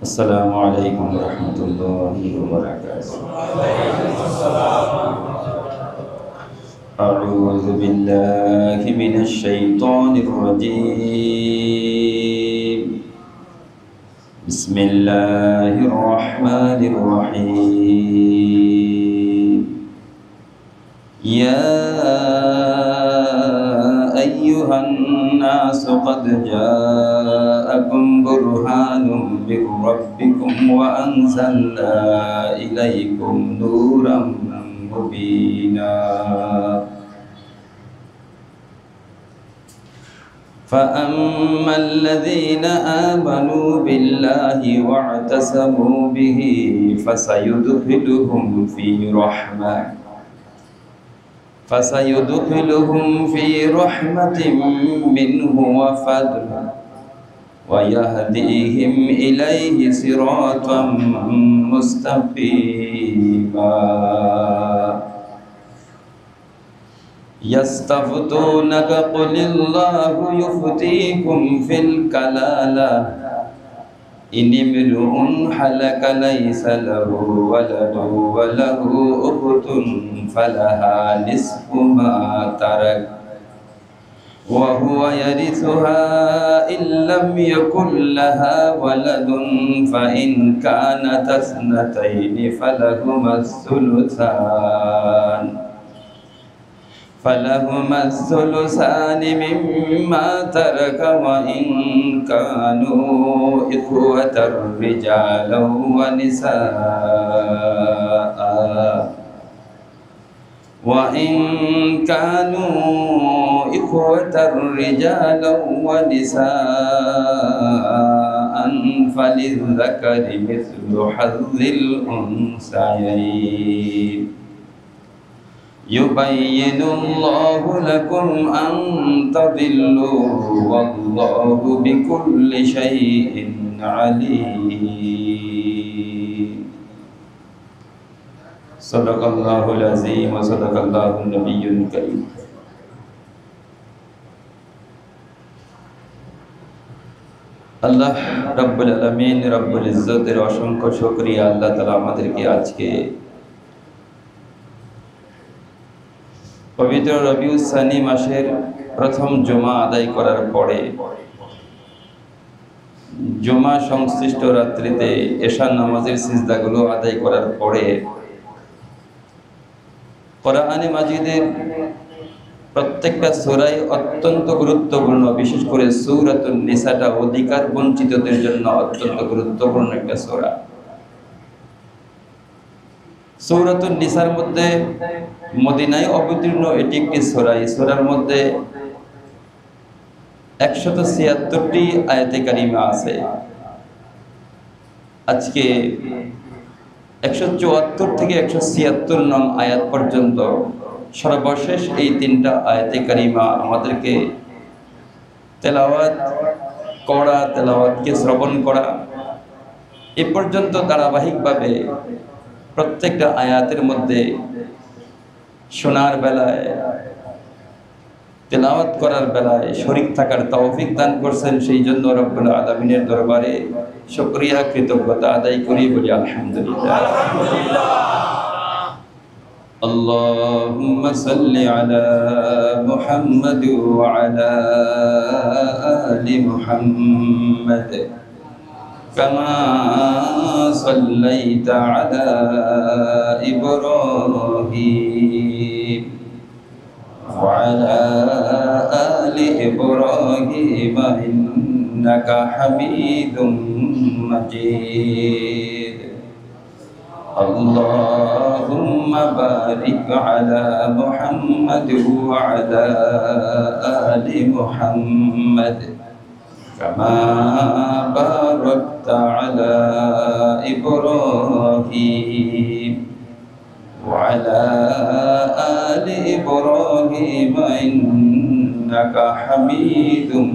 السلام عليكم ورحمة الله وبركاته. أعوذ بالله من الشيطان الرجيم. بسم الله الرحمن الرحيم. يا أيها الناس قد جاءكم برهان من ربكم وأنزلنا إليكم نورا مبينا فأما الذين آمنوا بالله واعتصموا به فسيدخلهم في رحمة منه وفضل ويهديهم إليه صراطا مستقيما يستفتونك قل الله يفتيكم في الكلالة إن امرؤ هلك ليس له ولد وله أخت فلها نصف ما ترك وهو يرثها إن لم يكن لها ولد فإن كانت اثنتين فلهما الثلثان مما ترك وإن كانوا إخوة رجالا ونساء فللذكر مثل حظ الأنثيين يبين الله لكم أن تضلوا والله بكل شيء عليم صدق الله العظيم وصدق الله النبي الكريم আল্লাহ রাব্বুল আলামিন রাব্বুল ইজ্জতের অসংখ্য শুকরিয়া আল্লাহ তাআলা আমাদেরকে আজকে পবিত্র রবিউল সানি মাসের প্রথম জুমা আদায় করার পরে জুমা সংশ্লিষ্ট রাত্রিতে এশা নামাজের সিজদাগুলো আদায় করার পরে কোরআনে মাজিদের প্রত্যেকটা সূরাই অত্যন্ত গুরুত্বপূর্ণ, বিশেষ করে সূরাতুন নিসাটা অধিকার বঞ্চিতদের জন্য অত্যন্ত গুরুত্বপূর্ণ একটা সূরা। সূরাতুন নিসার মধ্যে মদিনায় অবতীর্ণ এটি একটি সূরা। এই সূরার মধ্যে 176টি আয়াতে কারিমা আছে। আজকে 174 থেকে 176 নং আয়াত পর্যন্ত সর্বশেষ এই 3টা আয়াতে কারিমা আমাদেরকে তেলাওয়াতকে শ্রবণ করা এ পর্যন্ত ধারাবাহিকভাবে প্রত্যেকটা আয়াতের মধ্যে শোনার বেলায়, তেলাওয়াত করার বেলায় শরীক থাকার তৌফিক দান করছেন। সেই জন্য রব্বুল আলামিনের দরবারে শুকরিয়া কৃতজ্ঞতা আদায় করি, বলি আলহামদুলিল্লাহ। আল্লাহুম্মা সাল্লি আলা মুহাম্মাদ ওয়া আলা আলি মুহাম্মাদ কামা সাল্লাইতা আলা ইব্রাহিম ওয়া আলা আলি ইব্রাহিম ইন্নাকা হামিদুম মাজিদ। আল্লাহুম্মা বারিক আলা মুহাম্মাদ ওয়া আলা আলি মুহাম্মাদ কামা বারাকতা আলা ইব্রাহিম ওয়া আলা আলি ইব্রাহিম ইন্নাকা হামিদুম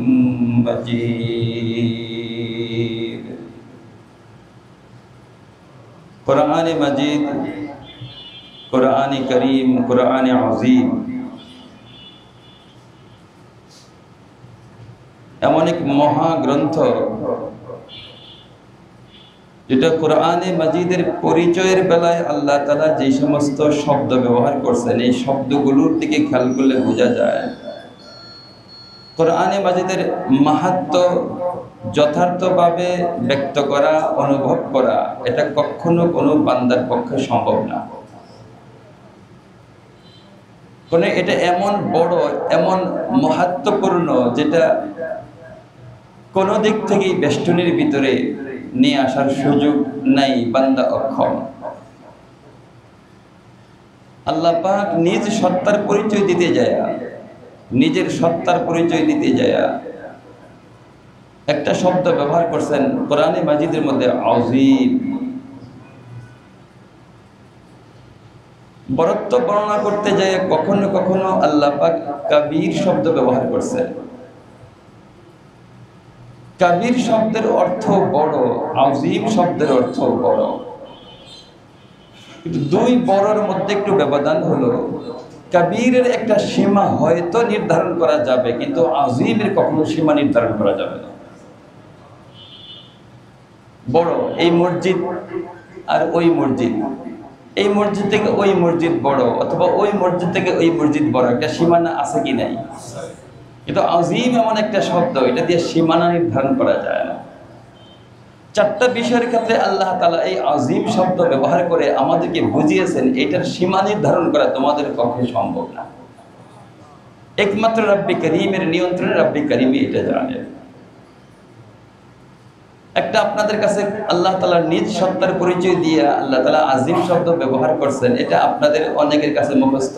মাজিদ। কোরআনে মাজিদ, কোরআনে করিম, কোরআনে আযীম এমন এক মহাগ্রন্থ যেটা কোরআনে মাজিদের পরিচয়ের বেলায় আল্লাহ তাআলা যে সমস্ত শব্দ ব্যবহার করছেন, এই শব্দগুলোর দিকে খেয়াল করলে বোঝা যায় কোরআনে মাজিদের মাহাত্ম্য যথার্থভাবে ব্যক্ত করা, অনুভব করা, এটা কখনো কোনো বান্দার পক্ষে সম্ভব না। কারণ এটা এমন বড়, এমন মাহাত্ম্যপূর্ণ, যেটা কোনো দিক থেকেই বেষ্টনীর ভিতরে নিয়ে আসার সুযোগ নাই, বান্দা অক্ষম। আল্লাহ পাক নিজ সত্তার পরিচয় দিতে যায়, নিজের সত্তার পরিচয় দিতে যায় একটা শব্দ ব্যবহার করছেন কোরআনে মাজিদের মধ্যে, আযীম। বরত্ব বর্ণনা করতে যায় কখনো কখনো আল্লাহ পাক কাবীর শব্দ ব্যবহার করছেন। কাবীর শব্দের অর্থ বড়, আযীম শব্দের অর্থ বড়, কিন্তু দুই বড়র মধ্যে একটু ব্যবধান হলো, কাবীরের একটা সীমা হয়তো নির্ধারণ করা যাবে, কিন্তু আযীমের কখনো সীমা নির্ধারণ করা যাবে না। বড় এই মসজিদ আর ওই মসজিদ, এই মসজিদ থেকে ওই মসজিদ বড়, অথবা ওই মসজিদ থেকে ওই মসজিদ বড়, একটা সীমানা আছে কি নাই? কিন্তু আযীম এমন একটা শব্দ, এটা দিয়ে সীমানা নির্ধারণ করা যায় না। চারটা বিষয়ের ক্ষেত্রে আল্লাহ তাআলা এই আযীম শব্দ ব্যবহার করে আমাদেরকে বুঝিয়েছেন এটার সীমা নির্ধারণ করা তোমাদের পক্ষে সম্ভব না। একমাত্র রব্বে করিমের নিয়ন্ত্রণে রব্বে করিমই এটা জানেন। একটা আপনাদের কাছে আল্লাহ তাআলার নিজ সত্তার পরিচয় দিয়ে আল্লাহ তাআলা আযীম শব্দ ব্যবহার করছেন, এটা আপনাদের অনেকের কাছে মুখস্থ।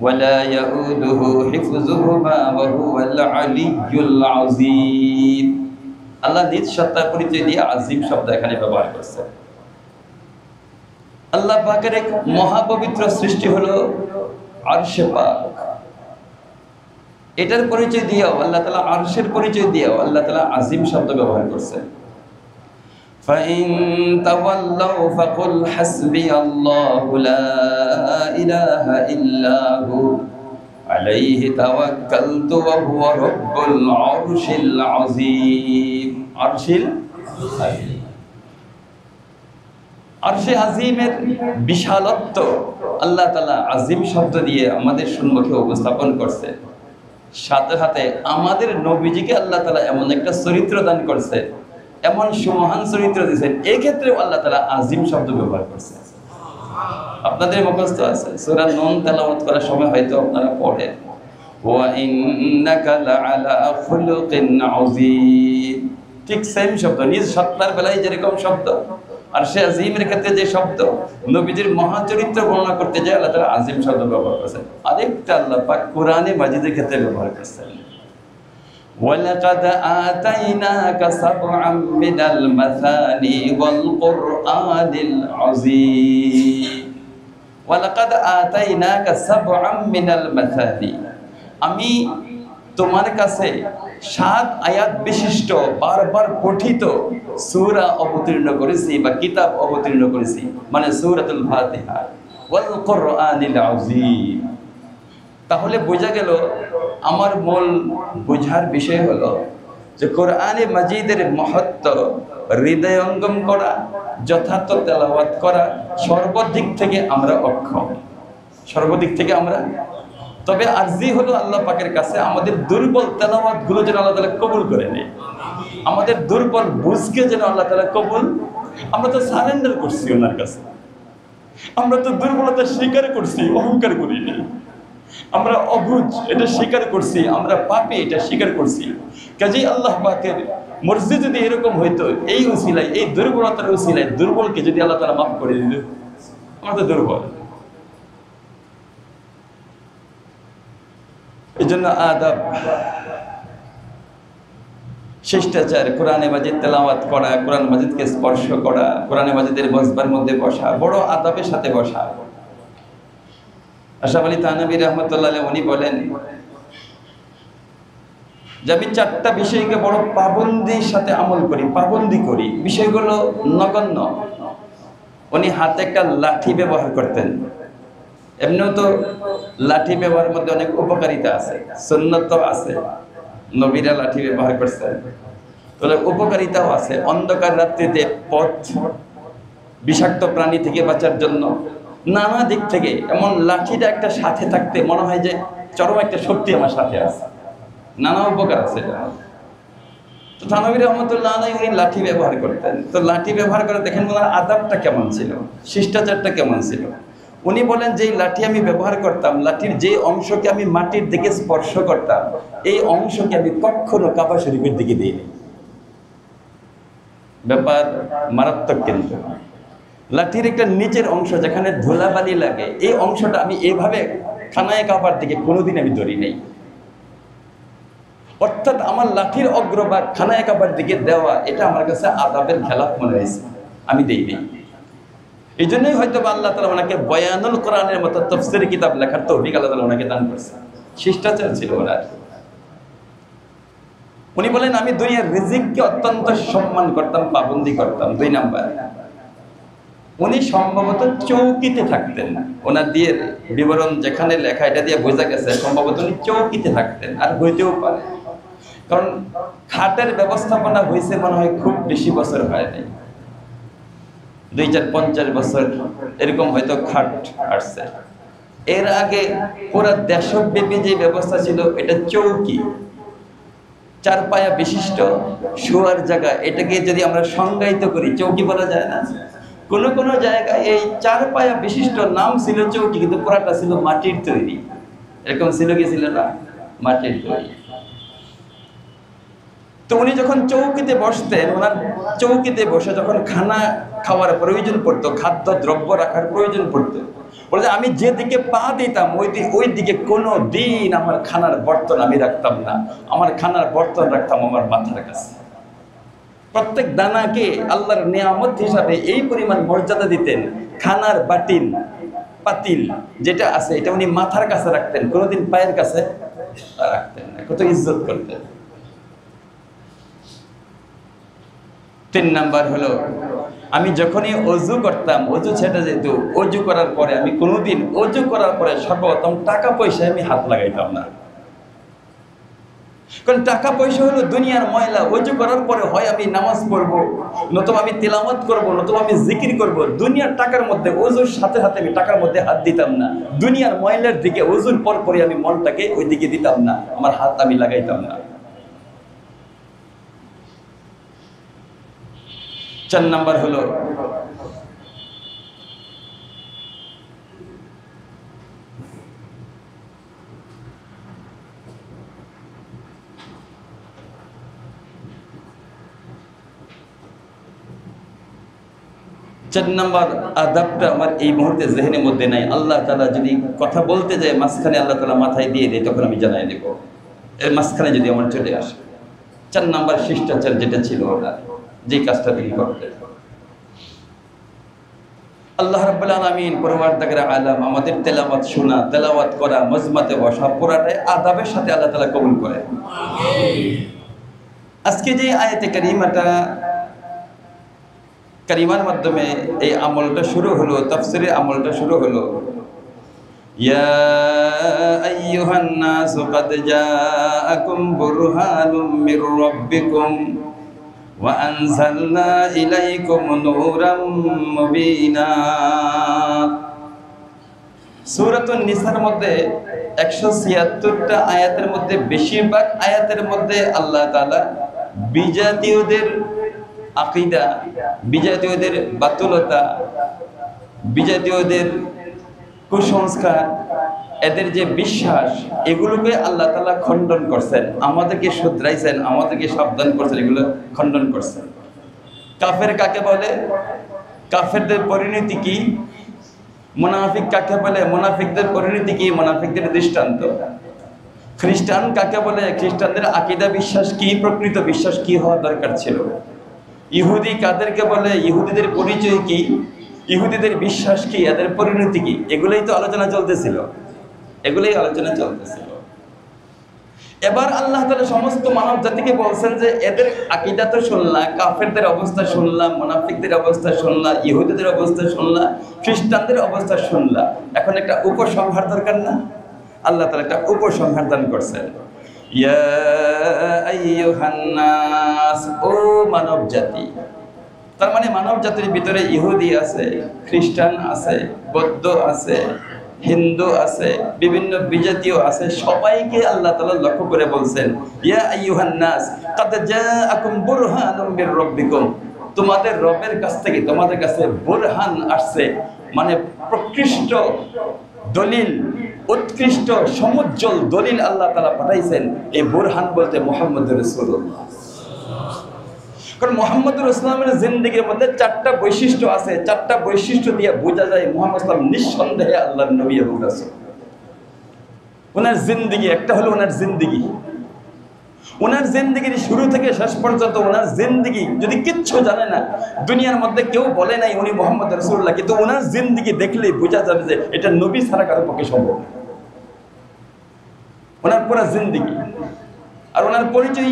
ওয়ালা ইয়াউদুহু হিফযুহুমা ওয়া হুয়াল আলিয়্যুল আযীম। আল্লাহ নিজ সত্তার পরিচয় দিয়ে আযীম শব্দ এখানে ব্যবহার করছেন। আল্লাহ পাকের এক মহাপবিত্র সৃষ্টি হলো আরশে পাক, এটার পরিচয় দিয়েও আল্লাহ তাআলা, আরশের পরিচয় দিয়েও আল্লাহ তাআলা আযীম শব্দ ব্যবহার করছেন। ফাইন তাওয়াল্লাউ ফাকুল হাসবিয়াল্লাহু লা ইলাহা ইল্লা হু আলাইহি তাওয়াক্কালতু ওয়া হুয়া রাব্বুল আরশিল আযীম। আরশিল আযীম, আরশে আযীমের বিশালত্ব আল্লাহ তাআলা আযীম শব্দ দিয়ে আমাদের সম্মুখে উপস্থাপন করছে। সাথে সাথে আমাদের নবীজিকে আল্লাহ তাআলা এমন একটা চরিত্র দান করছে, এমন সুমহান চরিত্র দিয়েছেন, এই ক্ষেত্রে আল্লাহ তাআলা আযীম শব্দ ব্যবহার করছে। আপনাদের মুখস্থ আছে, সূরা নূন তেলাওয়াত করার সময় হয়তো আপনারা পড়েন, ওয়া ইন্নাকা লাআলা খুলুকিন আযীম। ঠিক সেম শব্দ, নিজ সত্তার বেলায় যেরকম শব্দ, আর সে আযীমের ক্ষেত্রে যে শব্দ, নবীজির মহা চরিত্র বর্ণনা করতে যায় আল্লাহ তাআলা আযীম শব্দ ব্যবহার করেছেন। আরেকটা আল্লাহ পাক কোরআনে মাজিদের ক্ষেত্রে ব্যবহার করেছেন, ওয়ালাকাদ আতাইনাকা সাবআম মিনাল মাসানি ওয়াল কুরআনিল আযীম। ওয়ালাকাদ আতাইনাকা সাবআম মিনাল মাসানি, আমি তোমার কাছে 7 আয়াত বিশিষ্ট বারবার পঠিত সূরা অবতীর্ণ করেছি বা কিতাব অবতীর্ণ করেছি, মানে সূরাতুল ফাতিহা ওয়াল কুরআনিল আযীম। তাহলে বোঝা গেল, আমার মূল বোঝার বিষয় হলো যে কোরআনে মাজিদের মহত্ব হৃদয়ঙ্গম করা, যথার্থ তেলাওয়াত করা, সর্বদিক থেকে আমরা অক্ষম, সর্বদিক থেকে আমরা। তবে আরজি হলো আল্লাহ পাকের কাছে আমাদের দুর্বল তেলাওয়াত গুলো যেন আল্লাহ তাআলা কবুল করে নেয়, আমাদের দুর্বল বুঝকে যেন আল্লাহ তাআলা কবুল। আমরা তো সারেন্ডার করছি ওনার কাছে, আমরা তো দুর্বলতা স্বীকার করছি, অহংকার করিনি। আমরা অবুঝ, এটা স্বীকার করছি, আমরা পাপী, এটা স্বীকার করছি। কাজেই আল্লাহ পাকের মর্জি যদি এরকম হইতো, এই উসিলায়, এই দুর্বলতার উসিলায় দুর্বলকে যদি আল্লাহ তাআলা মাফ করে দিত, আমরা তো দুর্বল। এই জন্য আদাব, শিষ্টাচার, কোরআনে মাজিদ তেলাওয়াত করা, কোরআন মাজিদকে স্পর্শ করা, কোরআনে মাজিদের মজবার মধ্যে বসা, বড় আদাবের সাথে বসা। আশরাফ আলী থানভী রাহমাতুল্লাহ আলাইহি উনি বলেন যে আমি 4টা বিষয়কে বড় পাবন্দির সাথে আমল করি, পাবন্দি করি। বিষয়গুলো নগণ্য। উনি হাতে একটা লাঠি ব্যবহার করতেন। এমনিও তো লাঠি ব্যবহারের মধ্যে অনেক উপকারিতা আছে, সুন্নত আছে, নবীরা লাঠি ব্যবহার করছেন। তাহলে উপকারিতাও আছে। অন্ধকার রাত্রিতে পথ, বিষাক্ত প্রাণী থেকে বাঁচার জন্য নানা দিক থেকে, এমন লাঠিটা একটা সাথে থাকতে মনে হয় যে চরম একটা শক্তি আমার সাথে আছে, নানা উপকার আছে এটা। তো থানভী রহমতুল্লাহ আলাইহি উনি লাঠি ব্যবহার করতেন। তো লাঠি ব্যবহার করে দেখেন ওনার আদবটা কেমন ছিল, শিষ্টাচারটা কেমন ছিল। উনি বলেন যে লাঠি আমি ব্যবহার করতাম, লাঠির যে অংশকে আমি মাটির দিকে স্পর্শ করতাম, এই অংশকে আমি কখনো কাবা শরীফের দিকে দিইনি। ব্যাপার মারাত্মক। কিন্তু লাঠির একটা নিচের অংশ যেখানে ধুলাবালি লাগে, এই অংশটা আমি এভাবে খানায় কাবার দিকে কোনোদিন আমি ধরি নেই। অর্থাৎ আমার লাঠির অগ্রভাগ খানায় কাবার দিকে দেওয়া, এটা আমার কাছে আদাবের খেলাফ মনে হয়েছে, আমি দেই নেই। এই জন্যই হয়তো আল্লাহ তাআলা ওনাকে বয়ানুল কোরআনের মতো তাফসীর কিতাব লেখার তৌফিক আল্লাহ তাআলা ওনাকে দান করেছে। শিষ্টাচার ছিল ওনার। উনি বলেন আমি দুনিয়ার রিজিককে অত্যন্ত সম্মান করতাম, পাবন্দি করতাম। 2 নাম্বার, উনি সম্ভবত চৌকিতে থাকতেন। ওনার দিয়ে বিবরণ যেখানে লেখা, এটা দিয়ে বোঝা গেছে সম্ভবত উনি চৌকিতে থাকতেন। আর হইতেও পারে, কারণ খাটের ব্যবস্থাপনা হয়েছে মনে হয় খুব বেশি বছর হয় নাই, 2-4-50 বছর এরকম হয়তো খাট আসছে। এর আগে পুরো দেশব্যাপী যে ব্যবস্থা ছিল এটা চৌকি, 4 পায়া বিশিষ্ট শোয়ার জায়গা। এটাকে যদি আমরা সংজ্ঞায়িত করি, চৌকি বলা যায় না? কোনো কোনো জায়গায় এই 4 পায়া বিশিষ্ট নাম ছিল চৌকি, কিন্তু পুরাটা ছিল মাটির তৈরি। এরকম ছিল কি ছিল না? মাটির তৈরি। তো উনি যখন চৌকিতে বসতেন, ওনার চৌকিতে বসে যখন খানা খাওয়ার প্রয়োজন পড়তো, খাদ্য দ্রব্য রাখার প্রয়োজন পড়তো, বলতে আমি যেদিকে পা দিতাম ওই দিকে কোনো দিন আমার খানার বর্তন আমি রাখতাম না। আমার খানার বর্তন রাখতাম আমার মাথার কাছে। প্রত্যেক দানাকে আল্লাহর নিয়ামত হিসাবে এই পরিমাণ মর্যাদা দিতেন। খানার পাতিল যেটা আছে এটা উনি মাথার কাছে রাখতেন, কোনোদিন পায়ের কাছে রাখতেন না। কত ইজ্জত করতেন। 3 নাম্বার হলো, আমি যখনই অজু করতাম, অজু ছেড়ে যেত, অজু করার পরে আমি কোনোদিন অজু করার পরে সর্বপ্রথম টাকা পয়সায় আমি হাত লাগাইতাম না। কারণ টাকা পয়সা হলো দুনিয়ার ময়লা। অজু করার পরে হয় আমি নামাজ পড়বো, নতুবা আমি তিলাওয়াত করবো, নতুবা আমি জিকির করবো। দুনিয়ার টাকার মধ্যে অজুর সাথে সাথে আমি টাকার মধ্যে হাত দিতাম না। দুনিয়ার ময়লার দিকে অজুর পর পরে আমি মনটাকে ওই দিকে দিতাম না, আমার হাত আমি লাগাইতাম না। 4 নাম্বার হলো, আদাবটা আমার এই মুহূর্তে জেহেনের মধ্যে নাই। আল্লাহ তাআলা যদি কথা বলতে যায় মাঝখানে আল্লাহ তাআলা মাথায় দিয়ে দেয়, তখন আমি জানাই দেব। এর মাঝখানে যদি আমার চলে আসে। 4 নাম্বার শিষ্টাচার যেটা ছিল ওনার, যে কাজটা তিনি করতেন। আল্লাহ রাব্বুল আলামিন পরওয়ারদিগার আলাম আমাদের তেলাওয়াত শোনা, তেলাওয়াত করা, মজমাতে বসা পুরাটাই আদাবের সাথে আল্লাহ তাআলা কবুল করেন। আমিন। আজকে যে আয়াতে কারিমার মাধ্যমে এই আমলটা শুরু হলো, তাফসীরের আমলটা শুরু হলো। ইয়া আইয়ুহান নাসু ক্বাদ জাআকুম বুরহানুম মির রাব্বিকুম ওয়া আনজালনা ইলাইকুম নূরাম মুবিনা। সূরাতুন নিসার মধ্যে 176টা আয়াতের মধ্যে বেশিরভাগ আয়াতের মধ্যে আল্লাহ তাআলা বিজাতীয়দের আকীদা, বিজাতীয়দের বাতুলতা, বিজাতীয়দের কুসংস্কার, এদের যে বিশ্বাস, এগুলোকে আল্লাহ তাআলা খণ্ডন করছেন, আমাদেরকে শুধরাইছেন, আমাদেরকে সাবধান করছেন, এগুলো খণ্ডন করছেন। কাফের কাকে বলে, কাফেরদের পরিণতি কি, মুনাফিক কাকে বলে, মুনাফিকদের পরিণতি কি, মুনাফিকদের দৃষ্টান্ত। খ্রিস্টান কাকে বলে, খ্রিস্টানদের আকীদা বিশ্বাস কি, প্রকৃত বিশ্বাস কি হওয়া দরকার ছিল। ইহুদি কাদেরকে বলে, ইহুদিদের পরিচয় কি, ইহুদিদের বিশ্বাস কি, এদের পরিণতি কি, এগুলোই তো আলোচনা চলতেছিল। এবার আল্লাহ তাআলা সমস্ত মানব জাতিকে বলছেন যে এদের আকীদা তো শুনলা, কাফেরদের অবস্থা শুনলাম, মুনাফিকদের অবস্থা শুনলা, ইহুদিদের অবস্থা শুনলা, খ্রিস্টানদের অবস্থা শুনলা, এখন একটা উপসংহার দরকার না? আল্লাহ তাআলা একটা উপসংহার দান করছেন। ইয়া আইয়ুহান নাস, নাস, ও মানব জাতি। তার মানে মানব জাতির ভিতরে ইহুদি আছে, খ্রিস্টান আছে, বৌদ্ধ আছে, হিন্দু আছে, বিভিন্ন বিজাতীয় আছে, সবাইকে আল্লাহ তাআলা লক্ষ্য করে বলছেন, ইয়া আইয়ুহান নাস কাদ জাআকুম বুরহানুম মির রাব্বিকুম, তোমাদের রবের কাছ থেকে তোমাদের কাছে বুরহান আসছে, মানে প্রকৃষ্ট দলিল, উৎকৃষ্ট সমুজ্জ্বল দলিল আল্লাহ তাআলা পাঠাইছেন। এই বুরহান বলতে মুহাম্মদুর রাসূলুল্লাহ। কারণ মুহাম্মদুর রাসূলের জিন্দেগির মধ্যে চারটা বৈশিষ্ট্য আছে, চারটা বৈশিষ্ট্য দিয়ে বোঝা যায় মুহাম্মদ সাল্লাল্লাহু আলাইহি ওয়াসাল্লাম নিঃসন্দেহে আল্লাহর নবী এবং রাসূল। ওনার জিন্দেগি, একটা হলো ওনার জিন্দেগি, ওনার জিন্দেগির শুরু থেকে শেষ পর্যন্ত ওনার জিন্দেগি যদি কিচ্ছু জানে না, দুনিয়ার মধ্যে কেউ বলে নাই উনি মুহাম্মদ রাসূলুল্লাহ, কিন্তু ওনার জিন্দেগি দেখলেই বোঝা যাবে যে এটা নবী ছাড়া কারো পক্ষে সম্ভব না। ওনার পুরো জিন্দেগি আর ওনার পরিচয়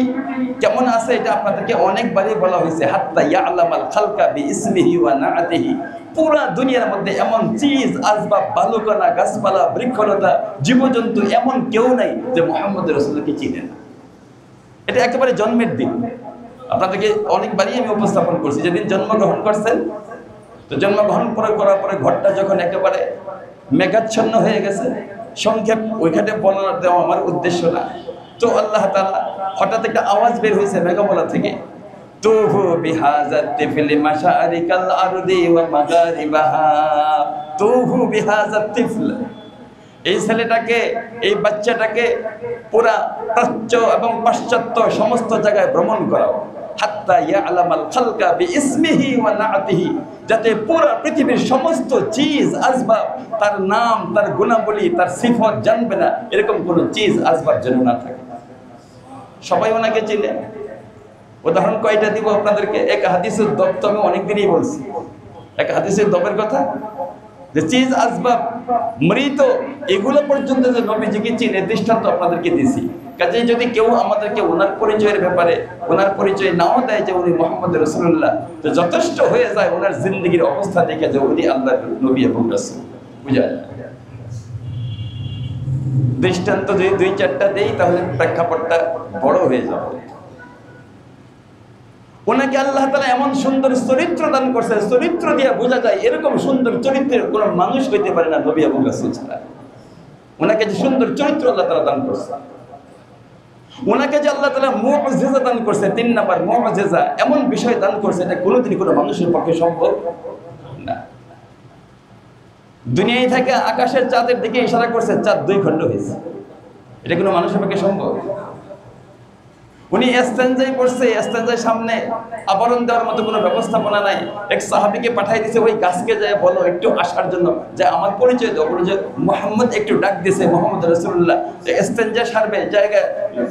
কেমন আছে এটা আপনাদেরকে অনেকবারই বলা হয়েছে, হাত্তা ইয়ালামাল খালকা বিইসমিহি ওয়া নাআতিহি। পুরা দুনিয়ার মধ্যে এমন চিজ আসবাব, বালুকণা, গাছপালা, বৃক্ষলতা, জীবজন্তু এমন কেউ নাই যে মুহাম্মদ রাসূলকে চিনে না। এটা একেবারে জন্মের দিন আপনাদেরকে অনেকবারই আমি উপস্থাপন করছি, যেদিন জন্মগ্রহণ করছেন, তো জন্মগ্রহণ করার পরে ঘরটা যখন একেবারে মেঘাচ্ছন্ন হয়ে গেছে, সংক্ষেপ ওইখানে বলা দেওয়া আমার উদ্দেশ্য না, তো আল্লাহ তাআলা হঠাৎ একটা আওয়াজ বের হয়েছে মেঘাবলা থেকে, তুহু বিহাযাত তিফলি মাশারিকাল আরদি ওয়া মাগারিবাহা, তুহু বিহাযাত তিফল, এই ছেলেটাকে, এই বাচ্চাটাকে পুরা প্রাচ্য এবং পাশ্চাত্য সমস্ত জায়গায় ভ্রমণ করাও, হাত্তা ইয়ালামাল খালকা বিইসমিহি ওয়া নাআতিহি, যাতে পুরা পৃথিবীর সমস্ত চিজ আসবাব তার নাম, তার গুণাবলী, তার সিফত জানবে না, এরকম কোনো চিজ আসবাব যেন না থাকে। সবাই ওনাকে চিনে। উদাহরণ কয়টা দিব আপনাদেরকে। এক হাদিসের দব তো আমি অনেকদিনই বলছি, এক হাদিসের দবের কথা, যে চিজ আসবাব, মৃত, এগুলো পর্যন্ত যে নবীজিকে চিনে দৃষ্টান্ত আপনাদেরকে দিছি। কাজেই যদি কেউ আমাদেরকে ওনার পরিচয়ের ব্যাপারে ওনার পরিচয় নাও দেয় যে উনি মুহাম্মদ রাসূলুল্লাহ, তো যথেষ্ট হয়ে যায় ওনার জিন্দেগির অবস্থা দেখে যে উনি আল্লাহর নবী এবং রাসূল। বুঝা যায়? দৃষ্টান্ত যদি দুই চারটা দেই তাহলে প্রেক্ষাপটটা বড় হয়ে যাবে। ওনাকে আল্লাহ তাআলা এমন সুন্দর চরিত্র দান করছে, চরিত্র দিয়ে বোঝা যায় এরকম সুন্দর চরিত্রের কোনো মানুষ হইতে পারে না নবী এবং রাসূল ছাড়া। ওনাকে যে সুন্দর চরিত্র আল্লাহ তাআলা দান করছে, ওনাকে যে আল্লাহ তাআলা মুআজিজা দান করছে, 3 নাম্বার মুআজিজা, এমন বিষয় দান করছে এটা কোনোদিনই কোনো মানুষের পক্ষে সম্ভব না। দুনিয়ায় থেকে আকাশের চাঁদের দিকে ইশারা করছে, চাঁদ 2 খণ্ড হয়েছে, এটা কোনো মানুষের পক্ষে সম্ভব? উনি ইস্তেনজাই করছে, ইস্তেনজার সামনে আবরণ দেওয়ার মতো কোনো ব্যবস্থাপনা নাই। এক সাহাবীকে পাঠিয়ে দিয়েছে ওই গাছকে যায় বলো একটু আসার জন্য, যে আমার পরিচয় দাও, বলে যে মুহাম্মদ একটু ডাক দিয়েছে, মুহাম্মদ রাসূলুল্লাহ, ইস্তেনজা সারবে, জায়গায়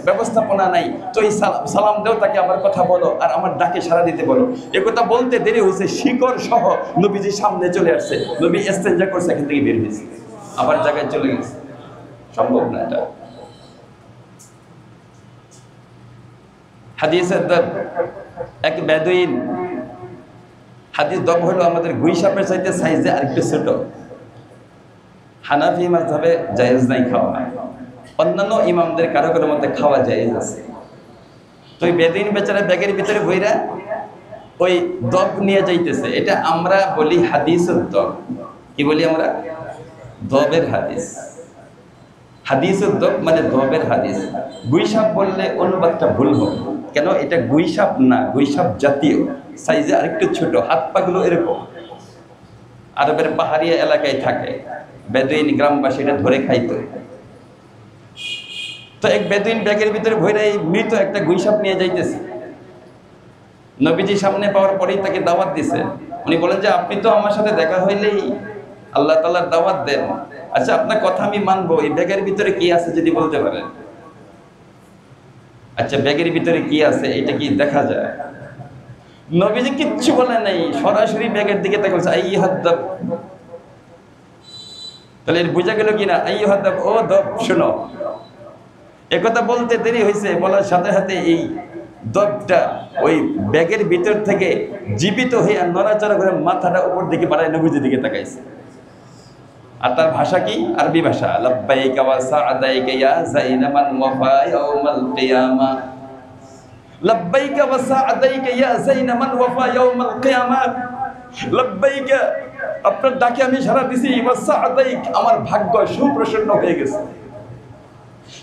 ব্যবস্থাপনা নাই, তো এই সালাম দাও তাকে, আমার কথা বলো আর আমার ডাকে সাড়া দিতে বলো। এ কথা বলতে দেরি হয়েছে, শিকড় সহ নবীজির সামনে চলে আসছে, নবী ইস্তেনজা করছে, এখান থেকে বের হয়েছে, আবার জায়গায় চলে গেছে। সম্ভব না এটা। হাদিসের দব, এক বেদুইন, হাদিস দব হলো আমাদের গুই সাপের চাইতে সাইজে আরেকটু ছোট। হানাফি মাযহাবে জায়েজ নাই খাওয়া, অন্যান্য ইমামদের কারো কারোর মধ্যে খাওয়া জায়েজ আছে। তো ওই বেদুইন বেচারা ব্যাগের ভিতরে বইরা ওই দব নিয়ে যাইতেছে, এটা আমরা বলি হাদিসের দব। কি বলি আমরা? দবের হাদিস। হাদিসের দব মানে দবের হাদিস। গুই সাপ বললে অনুবাদটা ভুল হবে, কেন এটা গুই সাপ না, গুই সাপ জাতীয়, সাইজে আরেকটু ছোট, হাত পাগুলো এরকম। আরবের পাহাড়ি এলাকায় থাকে, বেদুইন গ্রামবাসী এটা ধরে খাইতো। তো এক বেদুইন ব্যাগের ভিতরে ভরে এই মৃত একটা গুই সাপ নিয়ে যাইতেছে। নবীজি সামনে পাওয়ার পরেই তাকে দাওয়াত দিছে। উনি বলেন যে আপনি তো আমার সাথে দেখা হইলেই আল্লাহ তাআলার দাওয়াত দেন, আচ্ছা আপনার কথা আমি মানবো, এই ব্যাগের ভিতরে কি আছে যদি বলতে পারেন? আচ্ছা ব্যাগের ভিতরে কি আছে এটা কি দেখা যায়? নবীজি কিচ্ছু বলেন নাই, সরাসরি ব্যাগের দিকে তাকাইছে, আইয়ুহাদ-দাব। তাহলে এর বোঝা গেল কিনা? আইয়ুহাদ-দাব, ও দব শোনো। একথা বলতে দেরি হয়েছে, বলার সাথে সাথে এই দবটা ওই ব্যাগের ভিতর থেকে জীবিত হয়ে নড়াচড়া করে মাথাটা উপর দিকে বাড়ায় নবীজির দিকে তাকাইছে। আর তার ভাষা কি? আরবি ভাষা। লাব্বাইকা ওয়া সা'দাইকা ইয়া যাইনামান ওয়াফা ইয়াউমাল কিয়ামা। লাব্বাইকা ওয়া সা'দাইকা ইয়া যাইনা মান ওয়াফা ইয়াউমাল কিয়ামাহ। লাব্বাইকা, আপনার ডাকে আমি সাড়া দিছি, ওয়া সা'দাইক, আমার ভাগ্য সুপ্রসন্ন হয়ে গেছে।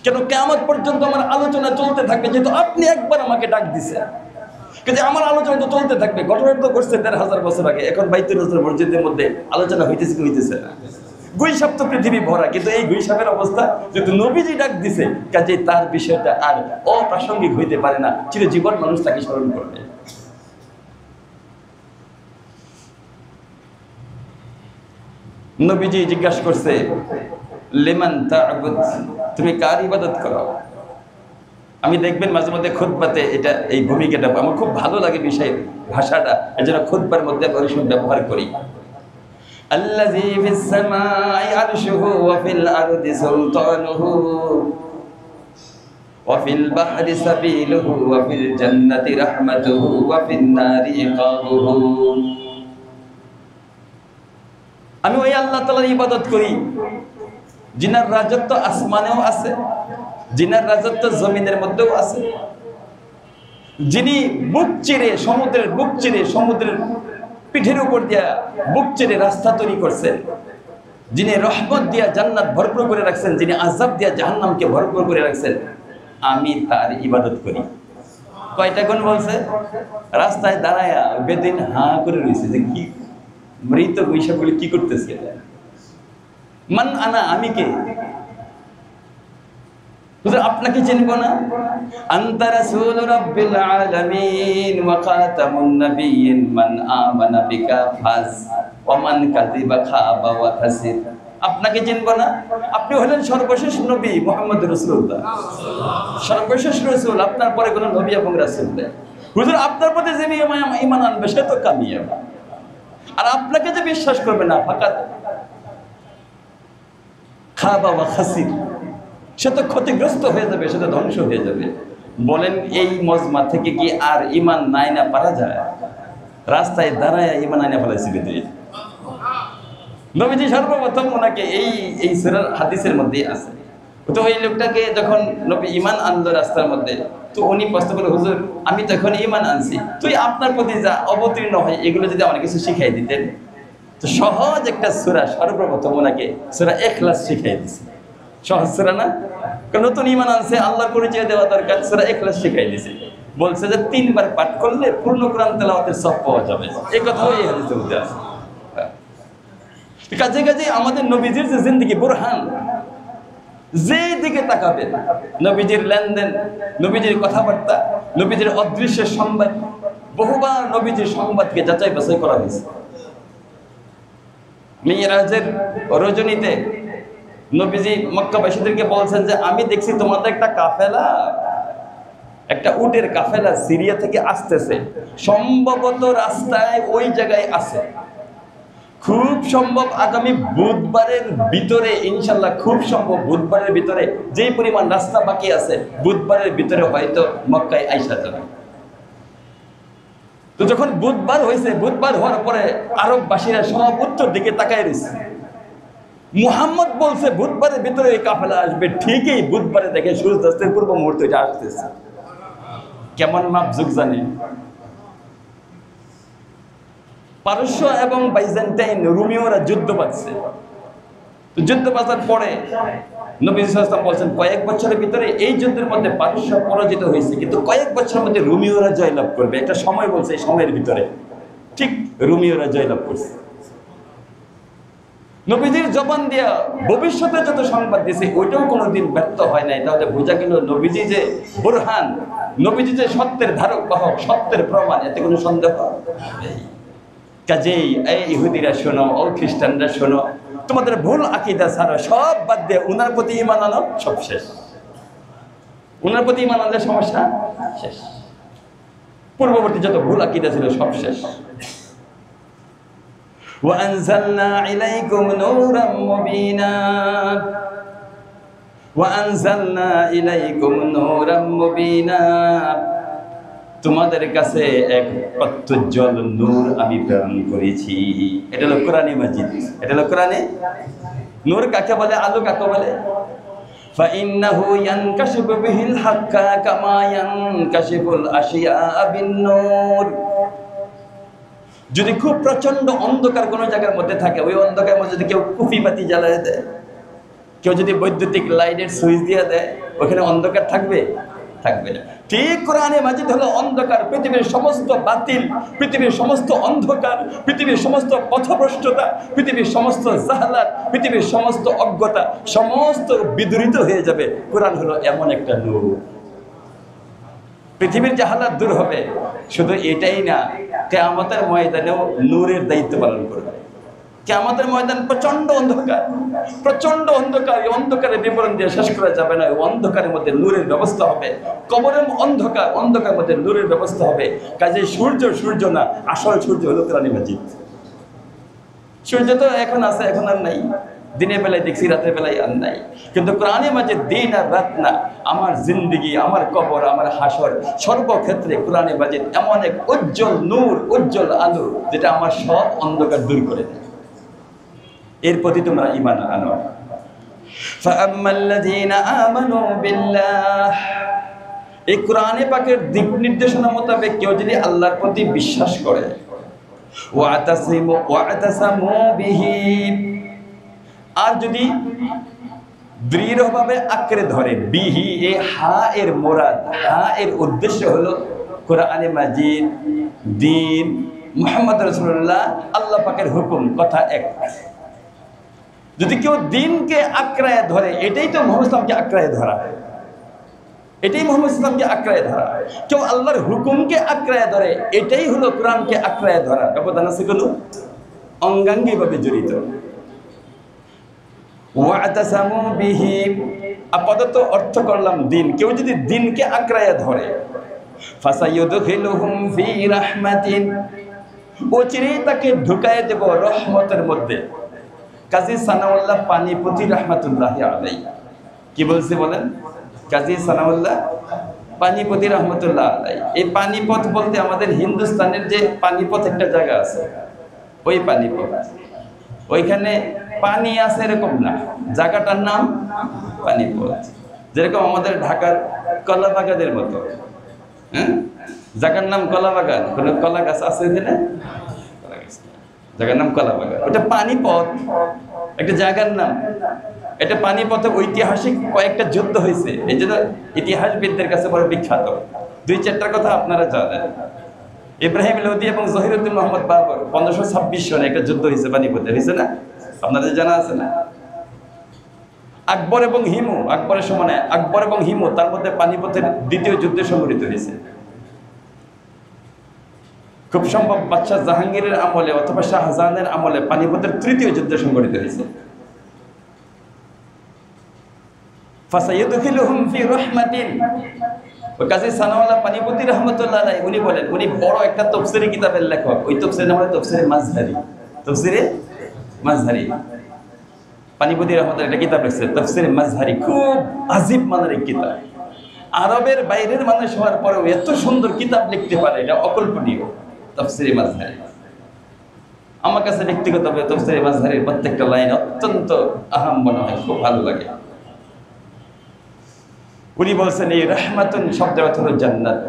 কেন? কিয়ামত পর্যন্ত আমার আলোচনা চলতে থাকবে, যেহেতু আপনি একবার আমাকে ডাক দিছেন। কিন্তু আমার আলোচনা তো চলতে থাকবে। ঘটনা তো ঘটছে ১৫০০ বছর আগে, এখন বাইতুল রসুল মসজিদের মধ্যে আলোচনা হইতেছে কি হইতেছে না? গুইসাপ তো পৃথিবী ভরা, কিন্তু এই গুইসাপের অবস্থা যেহেতু নবীজি ডাক দিছে, কাজে তার বিষয়টা আর অপ্রাসঙ্গিক হইতে পারে না, চিরজীবন মানুষ তাকে স্মরণ করবে। নবীজি জিজ্ঞাসা করছে, লিমান তা'বুদ, তুমি কার ইবাদত করো? আমি দেখবেন মাঝে মধ্যে খুতবাতে এটা এই ভূমিকাটা আমার খুব ভালো লাগে, বিষয় ভাষাটা, এজন্য খুতবার মধ্যে অনেক সময় ব্যবহার করি। আল্লাযী ফিস সামাই আরশুহু ওয়া ফিল আরদি সুলতানুহু ওয়া ফিল বাহরি সাবিলুহু ওয়া ফিল জান্নাতি রাহমাতুহু ওয়া ফিন নারি ইকাবুহু। আমি ওই আল্লাহ তাআলার ইবাদত করি যিনার রাজত্ব আসমানেও আছে, যিনার রাজত্ব জমিনের মধ্যেও আছে, যিনি বুক চিরে সমুদ্রের বুক চিরে সমুদ্রের পিঠের উপর দিয়া বুক চিরে রাস্তা তৈরি করছেন, যিনি রহমত দিয়া জান্নাত ভরপুর করে রাখছেন, যিনি আযাব দিয়া জাহান্নামকে ভরপুর করে রাখছেন, আমি তার ইবাদত করি। কয়টা গুণ বলছে? রাস্তায় দাঁড়ায়া বেদিন হাঁ করে রয়েছে যে কি মৃত বৈশাখগুলি কি করতেছে? মান আনা, আমি কে? আপনাকে চিনব না? আনতা রাসূল রাব্বিল আলামিন ওয়া খাতামুন নাবিয়্যিন মান আমানা বিকা ফাজ ওয়া মান কাযিবা খাবা ওয়া খাসির। আপনাকে চিনব না? আপনি হলেন সর্বশেষ নবী মুহাম্মদ রাসূলুল্লাহ, সর্বশেষ রাসূল, আপনার পরে কোনো নবী এবং রাসূল নেই। হুজুর, আপনার প্রতি যে ঈমান আনবে সে তো কামিয়াব, আর আপনাকে যে বিশ্বাস করবে না, ফাকাত খাবা ওয়া খাসির, সে তো ক্ষতিগ্রস্ত হয়ে যাবে, সে তো ধ্বংস হয়ে যাবে। বলেন এই মজমা থেকে কি আর ঈমান নাই না পারা যায়? রাস্তায় দাঁড়ায় ঈমান আইনা ফেলাইছে ভিতরে। নবীজি সর্বপ্রথম ওনাকে এই সূরার হাদিসের মধ্যে আছে, তো ওই লোকটাকে যখন নবী ঈমান আনলো রাস্তার মধ্যে, তো উনি প্রশ্ন করলেন, হুজুর আমি তো এখন ঈমান আনছি, তুই আপনার প্রতি যা অবতীর্ণ হয় এগুলো যদি অনেক কিছু শিখাই দিতেন। তো সহজ একটা সূরা সর্বপ্রথম ওনাকে সূরা ইখলাস শিখাই দিয়েছে। সহজ সূরা না? নতুন ঈমান আনছে, আল্লাহর পরিচয় দেওয়া দরকার, সূরা ইখলাস শিখাই দিয়েছে। বলছে যে ৩ বার পাঠ করলে পূর্ণ কোরআন তেলাওয়াতের সওয়াব পাওয়া যাবে। এই কথাও এই হাদিসের মধ্যে আছে। কাজে কাজে আমাদের নবীজির যে জিন্দেগি বুরহান, যে দিকে তাকাবেন নবীজির লেনদেন, নবীজির কথাবার্তা, নবীজির অদৃশ্যের সংবাদ, বহুবার নবীজির সংবাদকে যাচাই বাছাই করা হয়েছে। মিরাজের রজনীতে নবীজি মক্কাবাসীদেরকে বলছেন যে আমি দেখছি তোমাদের একটা কাফেলা, একটা উটের কাফেলা সিরিয়া থেকে আসতেছে, সম্ভবত রাস্তায় ওই জায়গায় আছে, খুব সম্ভব আগামী বুধবারের ভিতরে, ইনশাল্লাহ খুব সম্ভব বুধবারের ভিতরে, যেই পরিমাণ রাস্তা বাকি আছে বুধবারের ভিতরে হয়তো মক্কায় আইসা যাবে। তো যখন বুধবার হয়েছে, বুধবার হওয়ার পরে আরববাসীরা সব উত্তর দিকে তাকায় রয়েছে। মুহাম্মদ বলছে বুধবারের ভিতরে এই কাফেলা আসবে, ঠিকই বুধবারে দেখে সূর্যাস্তের পূর্ব মুহূর্তে এটা আসতেছে। কেমন মাপজুক জানে? পারস্য এবং বাইজেন্টাইন রোমীয়রা যুদ্ধ পাচ্ছে। যুদ্ধ বাঁচার পরে নবী সাল্লাল্লাহু আলাইহি ওয়াসাল্লাম বলছেন কয়েক বছরের ভিতরে এই যুদ্ধের মধ্যে পারস্য পরাজিত হয়েছে, কিন্তু কয়েক বছরের মধ্যে রোমীয়রা জয়লাভ করবে। একটা সময় বলছে, এই সময়ের ভিতরে ঠিক রোমীয়রা জয়লাভ করছে। নবীজির জবান দিয়া ভবিষ্যতে যত সংবাদ দিয়েছে ওইটাও কোনোদিন ব্যর্থ হয় নাই। তাহলে বোঝা গেল নবীজি যে বুরহান, নবীজি যে সত্যের ধারক বাহক, সত্যের প্রমাণ, এতে কোনো সন্দেহ নেই। কাজেই এই ইহুদিরা শোনো, ও খ্রিস্টানরা শোনো, তোমাদের ভুল আকীদা ছাড়ো, সব বাদ দিয়ে উনার প্রতি ঈমান আনো, সব শেষ। উনার প্রতি ঈমান আনলে সমস্যা শেষ, পূর্ববর্তী যত ভুল আকীদা ছিল সব শেষ। وأنزلنا إليكم نورا مبينا وأنزلنا إليكم نورا مبينا তোমাদের কাছে এক প্রত্যুজ্জ্বল নূর আমি প্রেরণ করেছি। এটা হলো কোরআনে মাজিদ, এটা হলো কোরআনে। নূর কাকে বলে? আলো কাকে বলে? ফাইন্নাহু ইয়ানকাশিফু বিহিল হাক্কা কামা ইয়ানকাশিফুল আশিয়া বিন-নূর। যদি খুব প্রচন্ড অন্ধকার কোনো জায়গার মধ্যে থাকে, ওই অন্ধকারের মধ্যে যদি কেউ কুফি বাতি জ্বালায় দেয়, কেউ যদি বৈদ্যুতিক লাইটের সুইচ দিয়ে দেয়, ওখানে অন্ধকার থাকবে? থাকবে না। ঠিক কোরআনে মাজিদ হলো অন্ধকার। পৃথিবীর সমস্ত বাতিল, পৃথিবীর সমস্ত অন্ধকার, পৃথিবীর সমস্ত পথভ্রষ্টতা, পৃথিবীর সমস্ত জাহালাত, পৃথিবীর সমস্ত অজ্ঞতা সমস্ত বিদূরিত হয়ে যাবে। কোরআন হলো এমন একটা নূর। পৃথিবীর জাহালাত দূর হবে। শুধু এটাই না, কিয়ামতের ময়দানেও নূরের দায়িত্ব পালন করবে। কিয়ামতের ময়দান প্রচন্ড অন্ধকার, প্রচন্ড অন্ধকার। এই অন্ধকারের বিবরণ দিয়ে শেষ করা যাবে না। অন্ধকারের মধ্যে নূরের ব্যবস্থা হবে। কবরের অন্ধকার, অন্ধকারের মধ্যে নূরের ব্যবস্থা হবে। কাজে সূর্য না, আসল সূর্য হলো কোরআন মাজিদ। সূর্য তো এখন আছে, এখন আর নাই। দিনের বেলায় দেখছি, রাতের বেলায় আর নাই। কিন্তু কোরআনে মাজিদ দিন আর রাত না, আমার জিন্দেগি, আমার কবর, আমার হাসর, সর্বক্ষেত্রে কোরআনে মাজিদ এমন এক উজ্জ্বল নূর, উজ্জ্বল আলো, যেটা আমার সব অন্ধকার দূর করে দেয়। এর প্রতি তোমরা ঈমান আনো। ফাআম্মাল্লাযীনা আমানু বিল্লাহ, এই কোরআনে পাকের দিক নির্দেশনা মোতাবেক কেউ যদি আল্লাহর প্রতি বিশ্বাস করে, ওয়াতাসামু বিহি, আর যদি দৃঢ়ভাবে আঁকড়ে ধরে, বিহি এ হা এর মুরাদ, হা এর উদ্দেশ্য হলো কোরআনে মাজিদ, দ্বীন, মুহাম্মদ রাসূলুল্লাহ, আল্লাহ পাকের হুকুম, কথা এক। যদি কেউ দ্বীনকে আঁকড়ায় ধরে, এটাই তো মুহাম্মদ ইসলামকে আঁকড়ায় ধরা, এটাই মুহাম্মদ ইসলামকে আঁকড়ায় ধরা। কেউ আল্লাহর হুকুমকে আঁকড়ায় ধরে, এটাই হলো কোরআনকে আঁকড়ায় ধরা। ব্যবধান আছে কোনো? অঙ্গাঙ্গিভাবে জড়িত। ওয়াতাসামু বিহি, আপাতত অর্থ করলাম দ্বীন। কেউ যদি দ্বীনকে আঁকড়ায় ধরে, ফাসায়ুদখিলুহুম ফি রাহমাতিন, অচিরেই তাকে ঢুকায় দেব রহমতের মধ্যে। কাজী সানাউল্লাহ পানিপতি রাহমাতুল্লাহি আলাইহি কি বলছে বলেন? কাজী সানাউল্লাহ পানিপতি রাহমাতুল্লাহ আলাইহি, এই পানিপথ বলতে আমাদের হিন্দুস্তানের যে পানিপথ একটা জায়গা আছে, ওই পানিপথ, ওইখানে পানি আছে এরকম না, জায়গাটার নাম পানিপথ। যেরকম আমাদের ঢাকার কলা বাগানের মতো, হ্যাঁ, জায়গার নাম কলা বাগান। কোন কলা গাছ আছে এখানে? জায়গার নাম কলা বাগান। ওটা পানিপথ, একটা জায়গার নাম। এটা পানিপথে ঐতিহাসিক কয়েকটা যুদ্ধ হয়েছে, এই জন্য ইতিহাসবিদদের কাছে বড় বিখ্যাত। দুই চারটার কথা আপনারা জানেন। ইব্রাহিম লোদি এবং জহিরুদ্দিন মোহাম্মদ বাবর 1526 সনে একটা যুদ্ধ হয়েছে পানিপথে, হয়েছে না? আপনাদের জানা আছে না? আকবর এবং হিমু, আকবরের সময় আকবর এবং হিমু, তার মধ্যে পানিপথের দ্বিতীয় যুদ্ধ সংঘটিত হয়েছে। খুব সম্ভব বাদশাহ জাহাঙ্গীরের আমলে অথবা শাহজাহানের আমলে পানিপথের তৃতীয় যুদ্ধ সংঘটিত হয়েছে। ফাসায়ুদখিলুহুম ফি রাহমাতিন, কাজী সানাউল্লাহ পানিপতি রাহমাতুল্লাহ আলাইহি উনি বলেন, উনি বড় একটা তাফসীরি কিতাবের লেখক। ওই তাফসীরের নাম হলো তাফসীরে মাজহারি। তাফসীরে মাজহারি, পানিপতি রাহমাতুল্লাহ একটা কিতাব লিখছে তাফসীরে মাজহারি, খুব আজীব মানের এক কিতাব। আরবের বাইরের মানুষ হওয়ার পরেও এত সুন্দর কিতাব লিখতে পারে, এটা অকল্পনীয়। তাফসীরে মাজহারি আমার কাছে ব্যক্তিগতভাবে তাফসীরে মাজহারির প্রত্যেকটা লাইন অত্যন্ত আহাম মনে হয়, খুব ভালো লাগে। উনি বলছেন এই রাহমাতুন শব্দের অর্থ হলো জান্নাত।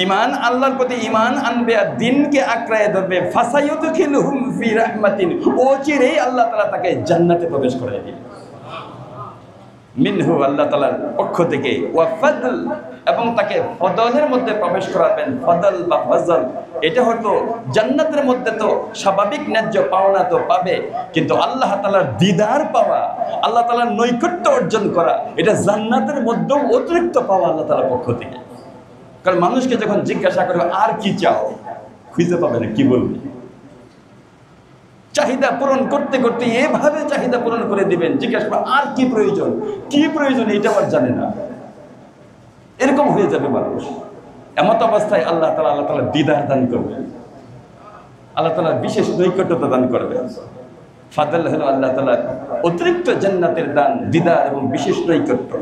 ঈমান, আল্লাহর প্রতি ঈমান আনবে আর দ্বীনকে আঁকড়ায় ধরবে, ফাসায়ুদখিলুহুম ফি রাহমাতিন, অচিরেই আল্লাহ তাআলা তাকে জান্নাতে প্রবেশ করায় দিবেন। মিনহু, আল্লাহ তাআলার পক্ষ থেকে, ওয়া ফাদল, এবং তাকে ফদলের মধ্যে প্রবেশ করাবেন। ফদল বা ফজল, এটা হয়তো জান্নাতের মধ্যে তো স্বাভাবিক ন্যায্য পাওনা তো পাবে, কিন্তু আল্লাহ তাআলার দিদার পাওয়া, আল্লাহ তাআলার নৈকট্য অর্জন করা, এটা জান্নাতের মধ্যেও অতিরিক্ত পাওয়া আল্লাহ তাআলার পক্ষ থেকে। কারণ মানুষকে যখন জিজ্ঞাসা করবে আর কি চাও, খুঁজে পাবে না, কি বলবে? চাহিদা পূরণ করতে করতে এভাবে চাহিদা পূরণ করে দিবেন, জিজ্ঞাসা করবে আর কি প্রয়োজন, কি প্রয়োজন এটা আবার জানে না, এরকম হয়ে যাবে মানুষ। এমত অবস্থায় আল্লাহ তাআলা দিদার দান করবেন, আল্লাহ তাআলা বিশেষ নৈকট্যতা দান করবেন। ফাদল হলো আল্লাহ তাআলার অতিরিক্ত জান্নাতের দান, দিদার এবং বিশেষ নৈকট্য।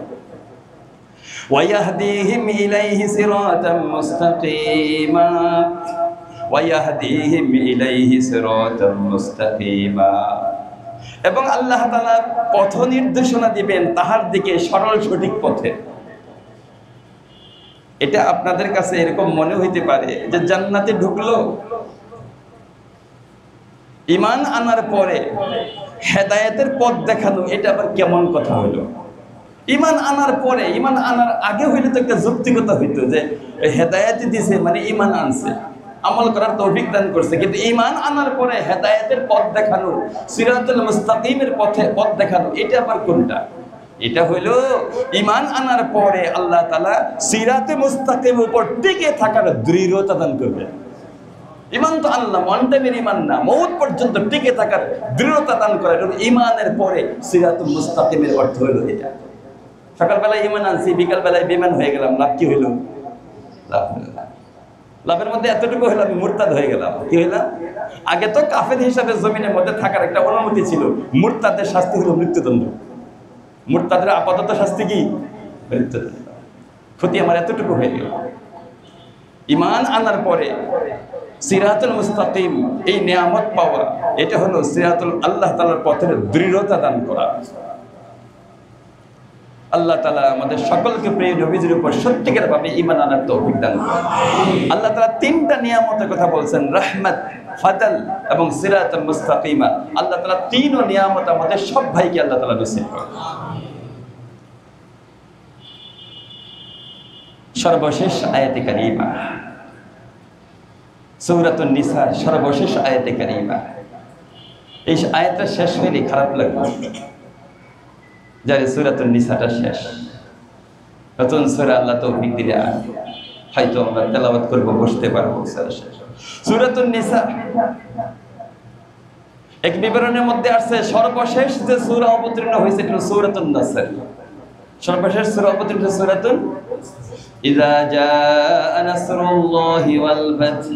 ওয়ায়াহদিহিম ইলাইহি সিরাতাম মুস্তাকিমা, ওয়ায়াহদিহিম ইলাইহি সিরাতাম মুস্তাকিমা, এবং আল্লাহ তাআলা পথ নির্দেশনা দিবেন তাহার দিকে সরল সঠিক পথে। এটা আপনাদের কাছে এরকম মনে হইতে পারে যে জান্নাতে ঢুকলো, ঈমান আনার পরে হেদায়েতের পথ দেখানো, এটা আবার কেমন কথা হলো? ঈমান আনার পরে, ঈমান আনার আগে হইলে তো একটা যৌক্তিকতা হইতো যে হেদায়েত দিছে মানে ঈমান আনছে, আমল করার তৌফিক দান করছে। কিন্তু ঈমান আনার পরে হেদায়েতের পথ দেখানো, সিরাতুল মুস্তাকিমের পথ দেখানো, এটা আবার কোনটা? এটা হইল ঈমান আনার পরে আল্লাহ তাআলা সিরাতে মুস্তাকিমের উপর টিকে থাকার দৃঢ়তা দান করবেন। ঈমান তো আল্লাহ, মনটামের ঈমান না, মওত পর্যন্ত টিকে থাকার দৃঢ়তা দান করে। ঈমানের পরে সিরাতুল মুস্তাকিমের অর্থ হইল এটা। সকালবেলায় ঈমান আনছি, বিকালবেলায় বেঈমান হয়ে গেলাম, লাভ কি হইল? লাভ হইল না। লাভের মধ্যে এতটুকু হইল আমি মুরতাদ হয়ে গেলাম। কি হইলাম? আগে তো কাফের হিসাবে জমিনের মধ্যে থাকার একটা অনুমতি ছিল। মুরতাদের শাস্তি হলো মৃত্যুদণ্ড। মুরতাদের আপাতত শাস্তি কি? মৃত্যুদণ্ড। ক্ষতি আমার এতটুকু হয়ে গেল। ঈমান আনার পরে সিরাতুল মুস্তাকিম, এই নিয়ামত পাওয়া, এটা হলো সিরাতুল আল্লাহ তাআলার পথের দৃঢ়তা দান করা। আল্লাহ তাআলা আমাদের সকলকে প্রিয় নবীজির উপর সত্যিকার ভাবে ঈমান আনার তৌফিক দান করেন। আল্লাহ তাআলা তিনটা নিয়ামতের কথা বলছেন, রাহমাত, ফাদল এবং সিরাতুল মুস্তাকিমা। আল্লাহ তাআলা তিনও নিয়ামত আমাদের সব ভাইকে আল্লাহ তাআলা নসিব করেন। সর্বশেষ আয়াতে কারিমা, সূরাতুন নিসার সর্বশেষ আয়াতে কারিমা। এই আয়াতটা শেষ হইলে খারাপ লাগবে, যারে সূরাতুন নিসাটা শেষ। নতুন সূরা আল্লাহ তৌফিক দিলে হয়তো আমরা তেলাওয়াত করব, বসতে পারবো। সূরাতুন নিসা এক বিবরণের মধ্যে আছে সর্বশেষ যে সূরা অবতীর্ণ হয়েছে এটা সূরাতুন নাসর। সর্বশেষ সূরা অবতীর্ণ সূরাতুন ইযা জাআ নাসরুল্লাহি ওয়াল ফাth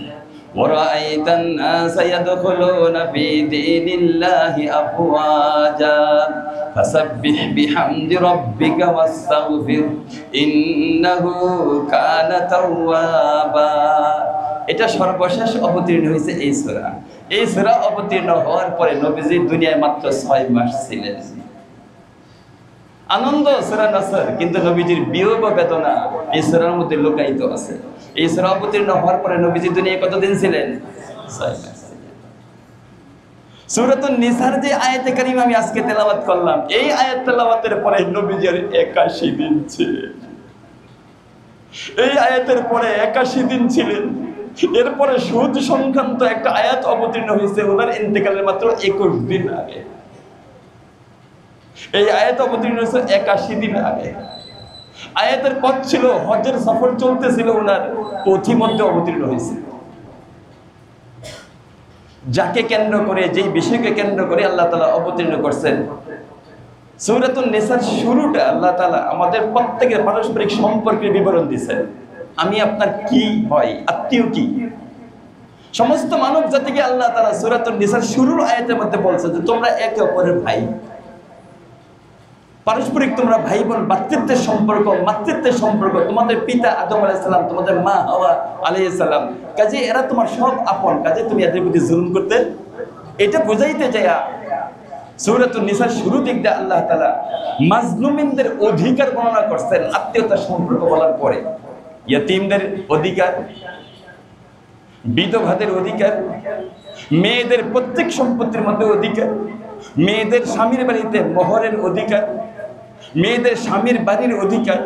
ورأيت الناس يدخلون في دين الله أفواجا فسبح بحمد ربك واستغفر إنه كان توابا। এটা সর্বশেষ অবতীর্ণ হয়েছে এই সূরা। এই সূরা অবতীর্ণ হওয়ার পরে নবীজি দুনিয়ায় মাত্র 6 মাস ছিলেন। আনন্দ সূরা নাসর, কিন্তু নবীজির বিয়োগ ও বেদনা এই সূরার মধ্যে লুকায়িত আছে। এই সূরা অবতীর্ণ হওয়ার পরে নবীজি দুনিয়ায় কতদিন ছিলেন? 6 মাস। সূরাতুন নিসার যে আয়াতে কারিমা আমি আজকে তেলাওয়াত করলাম, এই আয়াত তেলাওয়াতের পরে নবীজির 81 দিন ছিলেন। এই আয়াতের পরে 81 দিন ছিলেন। এরপরে সুদ সংক্রান্ত একটা আয়াত অবতীর্ণ হয়েছে ওনার ইন্তেকালের মাত্র 21 দিন আগে। এই আয়াত অবতীর্ণ হয়েছে 81 দিন আগে। আয়াতের পথ ছিল, হজ্জের সফর চলতেছিল, ওনার পথি মধ্যে অবতীর্ণ হয়েছে। যাকে কেন্দ্র করে, যেই বিষয়কে কেন্দ্র করে আল্লাহ তাআলা অবতীর্ণ করছেন সূরাতুন নিসার শুরুটা আল্লাহ তাআলা আমাদের প্রত্যেকের পারস্পরিক সম্পর্কের বিবরণ দিয়েছেন। আমি আপনার কি হয়, আত্মীয় কি, সমস্ত মানব জাতিকে আল্লাহ তাআলা সূরাতুন নিসার শুরুর আয়াতের মধ্যে বলছেন যে তোমরা একে অপরের ভাই, পারস্পরিক তোমরা ভাই বোন, ভাতৃত্বের সম্পর্ক, মাতৃত্বের সম্পর্ক। তোমাদের পিতা আদম আলাইহিস সালাম, তোমাদের মা হাওয়া আলাইহিস সালাম, কাজে এরা তোমার সব আপন, কাজে তুমি এদের প্রতি জুলুম করতে, এটা বুঝাইতে চাইয়া সূরাতুন নিসার শুরু দিক দিয়ে আল্লাহ তাআলা মাজলুমিনদের অধিকার বর্ণনা করছেন। আত্মীয়তার সম্পর্ক বলার পরে ইয়তীমদের অধিকার, বিধবাদের অধিকার, মেয়েদের প্রত্যেক সম্পত্তির মধ্যে অধিকার, মেয়েদের স্বামীর বাড়িতে মোহরের অধিকার, মেয়েদের স্বামীর বাড়ির অধিকার,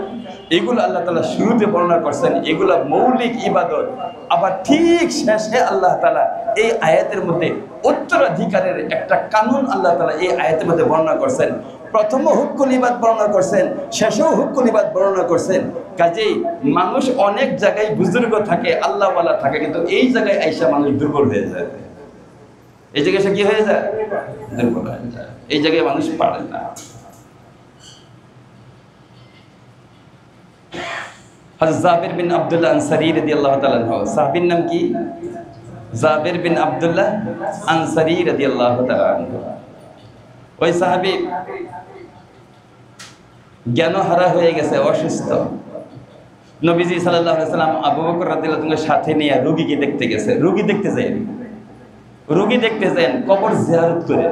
এগুলো আল্লাহ তাআলা শুরুতে বর্ণনা করছেন। এগুলো মৌলিক ইবাদত। আবার ঠিক শেষে আল্লাহ তাআলা এই আয়াতের মধ্যে উত্তরাধিকারের একটা কানুন আল্লাহ তাআলা এই আয়াতের মধ্যে বর্ণনা করছেন। প্রথম হুকুল ইবাদ বর্ণনা করছেন, শেষেও হুকুল ইবাদ বর্ণনা করছেন। কাজেই মানুষ অনেক জায়গায় বুজুর্গ থাকে, আল্লাহওয়ালা থাকে, কিন্তু এই জায়গায় আইসা মানুষ দুর্বল হয়ে যায়। এই জায়গায় সে কি হয়ে যায়? দুর্বল হয়ে যায়। এই জায়গায় মানুষ পারে না। হযরত জাবির বিন আব্দুল্লাহ আনসারী রাদিয়াল্লাহু তাআলা আনহু, সাহাবীর নাম কি? জাবির বিন আব্দুল্লাহ আনসারী রাদিয়াল্লাহু তাআলা আনহু। ওই সাহাবী জ্ঞানহারা হয়ে গেছে, অসুস্থ। নবীজি সাল্লাল্লাহু আলাইহি সাল্লাম আবু বকর রাদিয়াল্লাহু তাআলার সাথে নিয়ে রোগীকে দেখতে গেছে। রোগী দেখতে যায়, কবর জিয়ারত করে।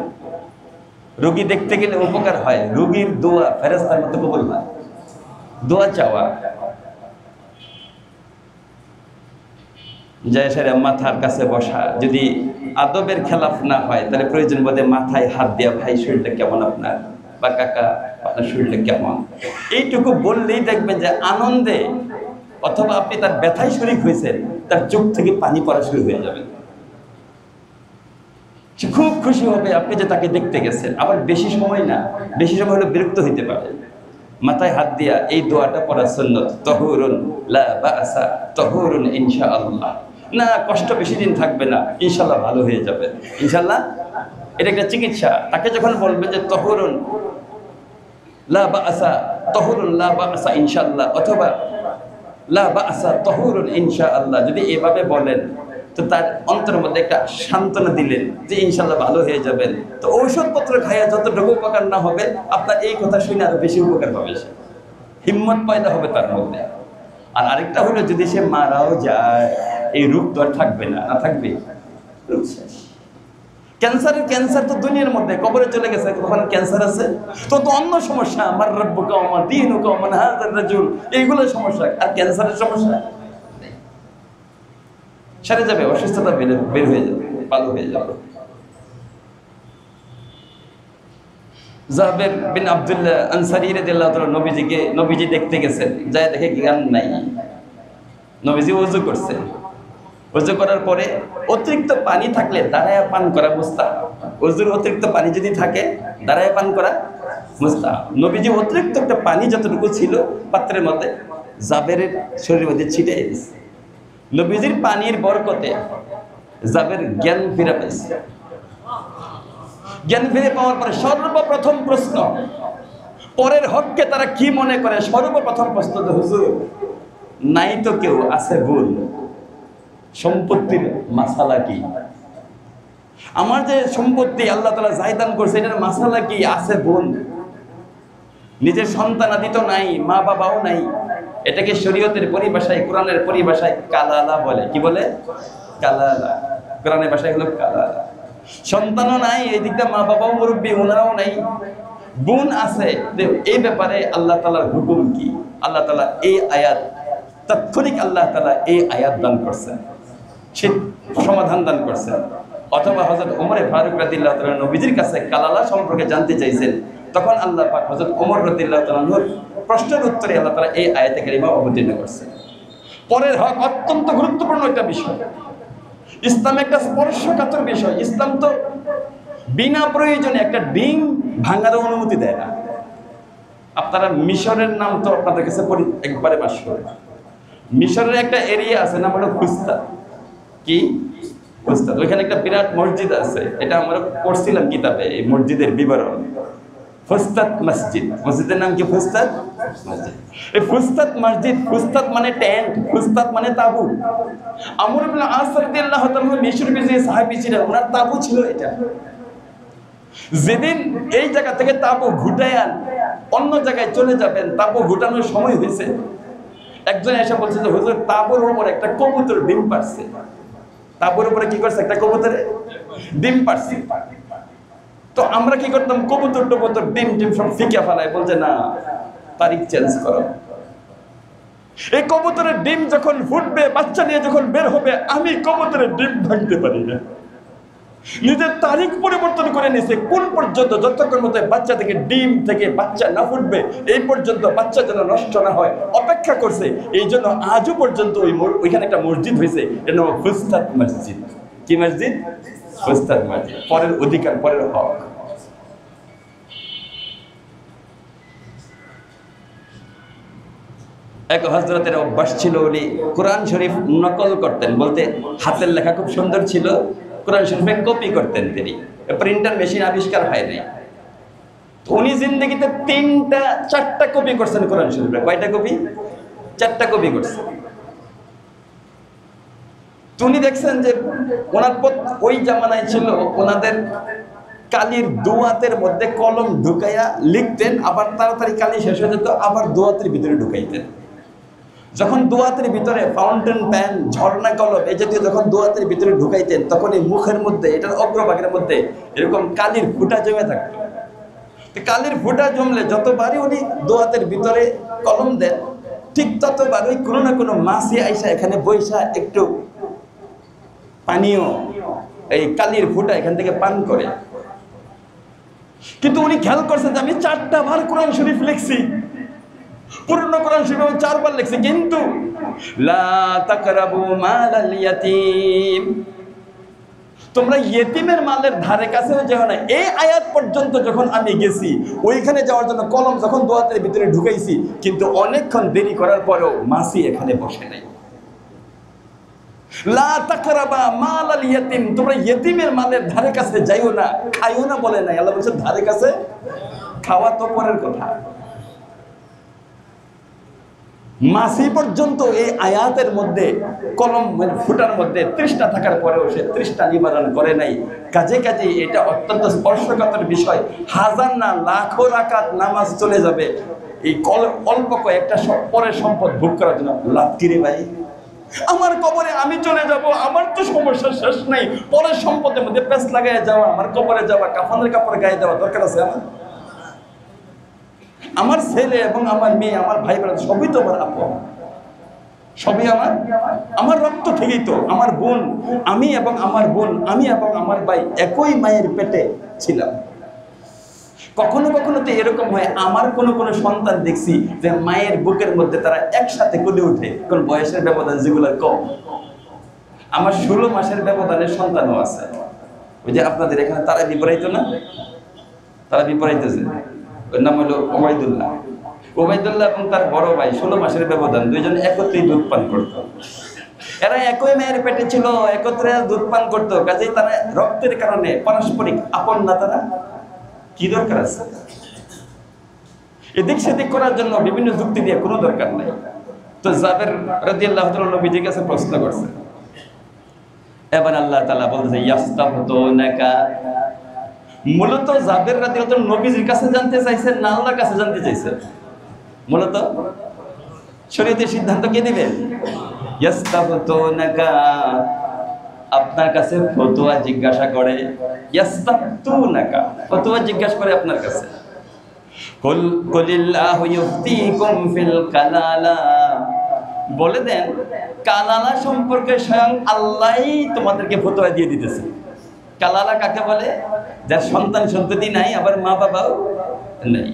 রোগী দেখতে গেলে উপকার হয়, রোগীর দোয়া ফেরেশতার মতো কবুল হয়। দোয়া চাওয়া যায় সেরা মাথার কাছে বসা, যদি আদবের খেলাফ না হয় তাহলে প্রয়োজন বোধে মাথায় হাত দিয়া, ভাই শরীরটা কেমন আপনার, বা কাকা আপনার শরীরটা কেমন, এইটুকু বললেই দেখবেন যে আনন্দে, অথবা আপনি তার ব্যথায় শরীক হয়েছেন, তার চোখ থেকে পানি পড়া শুরু হয়ে যাবে। সে খুব খুশি হবে আপনি যে তাকে দেখতে গেছেন। আবার বেশি সময় না, বেশি সময় হলে বিরক্ত হইতে পারে। মাথায় হাত দিয়া এই দোয়াটা পড়া সুন্নাত, তাহুরুন লা বাসা তাহুরুন ইনশাআল্লাহ। না কষ্ট বেশি দিন থাকবে না, ইনশাআল্লাহ ভালো হয়ে যাবে, ইনশাআল্লাহ। এটা একটা চিকিৎসা। তাকে যখন বলবে যে তাহুরুন লা বাসা, তাহুরুন লা বাসা ইনশাআল্লাহ, অথবা লা বাসা তাহুরুন ইনশাআল্লাহ, যদি এভাবে বলেন তো তার অন্তরের মধ্যে একটা সান্ত্বনা দিলেন যে ইনশাআল্লাহ ভালো হয়ে যাবেন। তো ঔষধপত্র খাইয়া যতটুকু উপকার না হবে, আপনার এই কথা শুনে আরো বেশি উপকার হবে, সে হিম্মত পয়দা হবে তার মধ্যে। আর আরেকটা হলো, যদি সে মারাও যায়, এই রোগ তো আর থাকবে না, না থাকবে, রোগ শেষ। ক্যান্সার তো দুনিয়ার মধ্যে, কবরে চলে গেছে, ওখানে ক্যান্সার আছে, তো অন্য সমস্যা, আমার রব্বুকা ওয়া মা দীনুকা ওয়া মান হাযার রাজুল, এইগুলো সমস্যা। আর ক্যান্সারের সমস্যা সেরে যাবে, অসুস্থতা বের হয়ে যাবে, ভালো হয়ে যাবে। জাবের বিন আব্দুল্লাহ আনসারী রাদিয়াল্লাহু তাআলা নবীজি দেখতে গেছেন, যায় দেখে জ্ঞান নাই। নবীজি ওযু করছেন, ওযু করার পরে অতিরিক্ত পানি থাকলে দাঁড়ায় পান করা মুস্তাহাব। ওযুর অতিরিক্ত পানি যদি থাকে, দাঁড়ায় পান করা মুস্তাহাব। নবীজি অতিরিক্ত একটা পানি যতটুকু ছিল পাত্রের মধ্যে, জাবেরের শরীরের মধ্যে ছিটিয়ে দিয়েছে। নবীজির পানির বরকতে জাবের জ্ঞান ফিরে পেয়েছে। জ্ঞান ফিরে পাওয়ার পরে সর্বপ্রথম প্রশ্ন, পরের হককে তারা কি মনে করে, সর্বপ্রথম প্রশ্ন, হুজুর নাই তো কেউ, আছে ভুল, সম্পত্তির মাসালা কি? আমার যে সম্পত্তি আল্লাহ তাআলা জায়দান করছে, এটার মাসালা কি? আছে ভুল, নিজের সন্তানাদি তো নাই, মা বাবাও নাই। এটাকে শরীয়তের পরিভাষায়, কোরআনের পরিভাষায় কালালা বলে। কি বলে? কালালা। কোরআনের ভাষায় হলো কালালা। সন্তানও নাই, এই দিকটা মা বাবাও মুরব্বী, ওনারাও নাই, বোন আছে। এই ব্যাপারে আল্লাহ তাআলার হুকুম কি? আল্লাহ তাআলা এই আয়াত, তাৎক্ষণিক আল্লাহ তাআলা এই আয়াত দান করছেন, সে সমাধান দান করছেন। অথবা হযরত ওমর ফারুক রাদিয়াল্লাহু তাআলা নবীজির কাছে কালালা সম্পর্কে জানতে চাইছেন, তখন আল্লাহ পাক হযরত ওমর রাদিয়াল্লাহু তাআলার প্রশ্নের উত্তরে আল্লাহ তাআলা এই আয়াতে কারিমা অবতীর্ণ করছেন। পরের হক অত্যন্ত গুরুত্বপূর্ণ একটা বিষয়, ইসলাম একটা স্পর্শকাতর বিষয়। ইসলাম তো বিনা প্রয়োজনে একটা ডিম ভাঙার অনুমতি দেয় না। আপনারা মিশরের নাম তো আপনাদের কাছে একবারে মাশহুর। মিশরের একটা এরিয়া আছে, নাম হলো ফুস্তাত। কি? ফুস্তাত। ওইখানে একটা বিরাট মসজিদ আছে, এটা আমরা পড়ছিলাম কিতাবে, এই মসজিদের বিবরণ। ফুস্তাত মসজিদ, মসজিদের নাম কি? ফুস্তাত মসজিদ। এই ফুস্তাত মসজিদ, ফুস্তাত মানে টেন্ট, ফুস্তাত মানে তাবু। আমর ইবনে আস রাদিয়াল্লাহু তাআলা মিশরের যে সাহাবী ছিলেন, ওনার তাবু ছিল এটা। যেদিন এই জায়গা থেকে তাবু ঘুটায়ান অন্য জায়গায় চলে যাবেন, তাবু ঘুটানোর সময় হয়েছে, একজন এসে বলছে যে হুজুর, তাবুর উপর একটা কবুতর ডিম পারছে। তাবুর উপরে কি করছে? একটা কবুতরে ডিম পারছে। তো আমরা কি করতাম? কবুতর টবুতর ডিম সব ফিকে ফেলায়, বলছে না, তারিখ চেঞ্জ করো। এই কবুতরের ডিম যখন ফুটবে, বাচ্চা নিয়ে যখন বের হবে, আমি কবুতরের ডিম ভাঙতে পারি না। নিজের তারিখ পরিবর্তন করে নিছে, কোন পর্যন্ত, যতক্ষণ মতো বাচ্চা থেকে ডিম থেকে বাচ্চা না ফুটবে, এই পর্যন্ত বাচ্চা যেন নষ্ট না হয় অপেক্ষা করছে। এই জন্য আজও পর্যন্ত ওইখানে একটা মসজিদ হয়েছে, এর নাম ফুস্তাত মসজিদ। কি মসজিদ? ফুস্তাত মসজিদ। পরের অধিকার, পরের হক। এক হযরতের অভ্যাস ছিল, উনি কোরআন শরীফ নকল করতেন, বলতে হাতের লেখা খুব সুন্দর ছিল, কোরআন শরীফে কপি করতেন তিনি। প্রিন্টার মেশিন আবিষ্কার হয় নাই। উনি জিন্দগিতে 4টা কপি করছেন কোরআন শরীফে। কয়টা কপি? 4টা কপি করছেন। উনি দেখছেন যে ওনার ওই জামানায় ছিল, ওনাদের কালির দোয়াতের মধ্যে কলম ঢুকাইয়া লিখতেন, আবার তাড়াতাড়ি কালি শেষ হয়ে যেত, আবার দোয়াতের ভিতরে ঢুকাইতেন। যখন দোয়াতের ভিতরে ফাউন্টেন পেন, ঝর্ণা কলম এই জাতীয় যখন দোয়াতের ভিতরে ঢুকাইতেন, তখন এই মুখের মধ্যে, এটার অগ্রভাগের মধ্যে এরকম কালির ফুটা জমে থাকতো। কালির ফোঁটা জমলে যতবারই উনি দোয়াতের ভিতরে কলম দেন, ঠিক ততবার ওই কোনো না কোনো মাছি আইসা এখানে বৈশা একটু পানীয় এই কালির ফোঁটা এখান থেকে পান করে। কিন্তু উনি খেয়াল করছেন যে আমি 4টা বার কোরআন শরীফ লিখছি, পূর্ণ কোরআন শরীফ আমি 4 বার লিখছি, কিন্তু লা তাকরাবু মালাল ইয়াতীম, তোমরা ইয়েতিমের মালের ধারে কাছেও যাও না। এই আয়াত পর্যন্ত যখন আমি গেছি, ওইখানে যাওয়ার জন্য কলম যখন দোয়াতের ভিতরে ঢুকাইছি, কিন্তু অনেকক্ষণ দেরি করার পরেও মাছি এখানে বসে নাই। লা তাকরাবা মালাল ইয়াতীম, তোমরা ইয়েতিমের মালের ধারে কাছে যাইও না, খাইও না বলে নাই। আল্লাহ বলছে ধারে কাছে খাওয়া তো পরের কথা। মাসি পর্যন্ত এই আয়াতের মধ্যে কলম ফুটার মধ্যে তৃষ্ণা থাকার পরেও সে তৃষ্ণা নিবারণ করে নাই। কাজে কাজে এটা অত্যন্ত স্পর্শকাতর বিষয়। হাজার না লাখো রাকাত নামাজ চলে যাবে এই অল্প কয়েকটা পরের সম্পদ ভোগ করার জন্য। লাভ কিরে ভাই, আমার কবরে আমি চলে যাব, আমার তো সমস্যা শেষ নাই, পরের সম্পদের মধ্যে পেঁচ লাগাই যাওয়া, আমার কবরে যাওয়া, কাফনের কাপড় গায়ে দেওয়া দরকার আছে আমার? আমার ছেলে এবং আমার মেয়ে, আমার ভাই বোন সবই তো আমার আপন, সবই আমার রক্ত থেকেই তো। আমার বোন, আমি এবং আমার বোন, আমি এবং আমার ভাই একই মায়ের পেটে ছিলাম। কখনো কখনো তো এরকম হয়, আমার কোনো সন্তান দেখছি যে মায়ের বুকের মধ্যে তারা একসাথে কোলে উঠে, কোন বয়সের ব্যবধান যেগুলো কম। আমার 16 মাসের ব্যবধানের সন্তানও আছে। ওই যে আপনাদের এখানে তারা বিপরীত না, তারা বিপরীতেছে, ওর নাম হলো ওবায়দুল্লাহ। ওবায়দুল্লাহ এবং তার বড় ভাই 16 মাসের ব্যবধান, দুইজন একত্রেই দুধ পান করত। এরা একই মায়ের পেটে ছিল, একত্রে দুধ পান করতো। কাজেই তারা রক্তের কারণে পারস্পরিক আপন না। তারা কি দরকার আছে এদিক সেদিক করার জন্য বিভিন্ন যুক্তি দিয়ে? কোনো দরকার নাই। তো জাবের রাদিয়াল্লাহু তাআলা নবীজির কাছে প্রশ্ন করছে। এবার আল্লাহ তাআলা বলছে ইয়াস্তাফতুনাকা, মূলত জাবের রাদিয়াল্লাহু তাআলা নবীজির কাছে জানতে চাইছেন না আল্লাহর কাছে জানতে চাইছেন? মূলত শরীয়তের সিদ্ধান্ত কে দিবেন? ইয়াস্তাফতুনাকা, আপনার কাছে ফতোয়া জিজ্ঞাসা করে। ইয়াস্তাফতুনাকা, ফতোয়া জিজ্ঞাসা করে আপনার কাছে। কুল কুলিল্লাহু ইফতিকুম ফিল কালালা, বলে দেন কালালা সম্পর্কে স্বয়ং আল্লাহই তোমাদেরকে ফতোয়া দিয়ে দিতেছে। কালালা কাকে বলে? যার সন্তান সন্ততি নাই, আবার মা বাবাও নাই,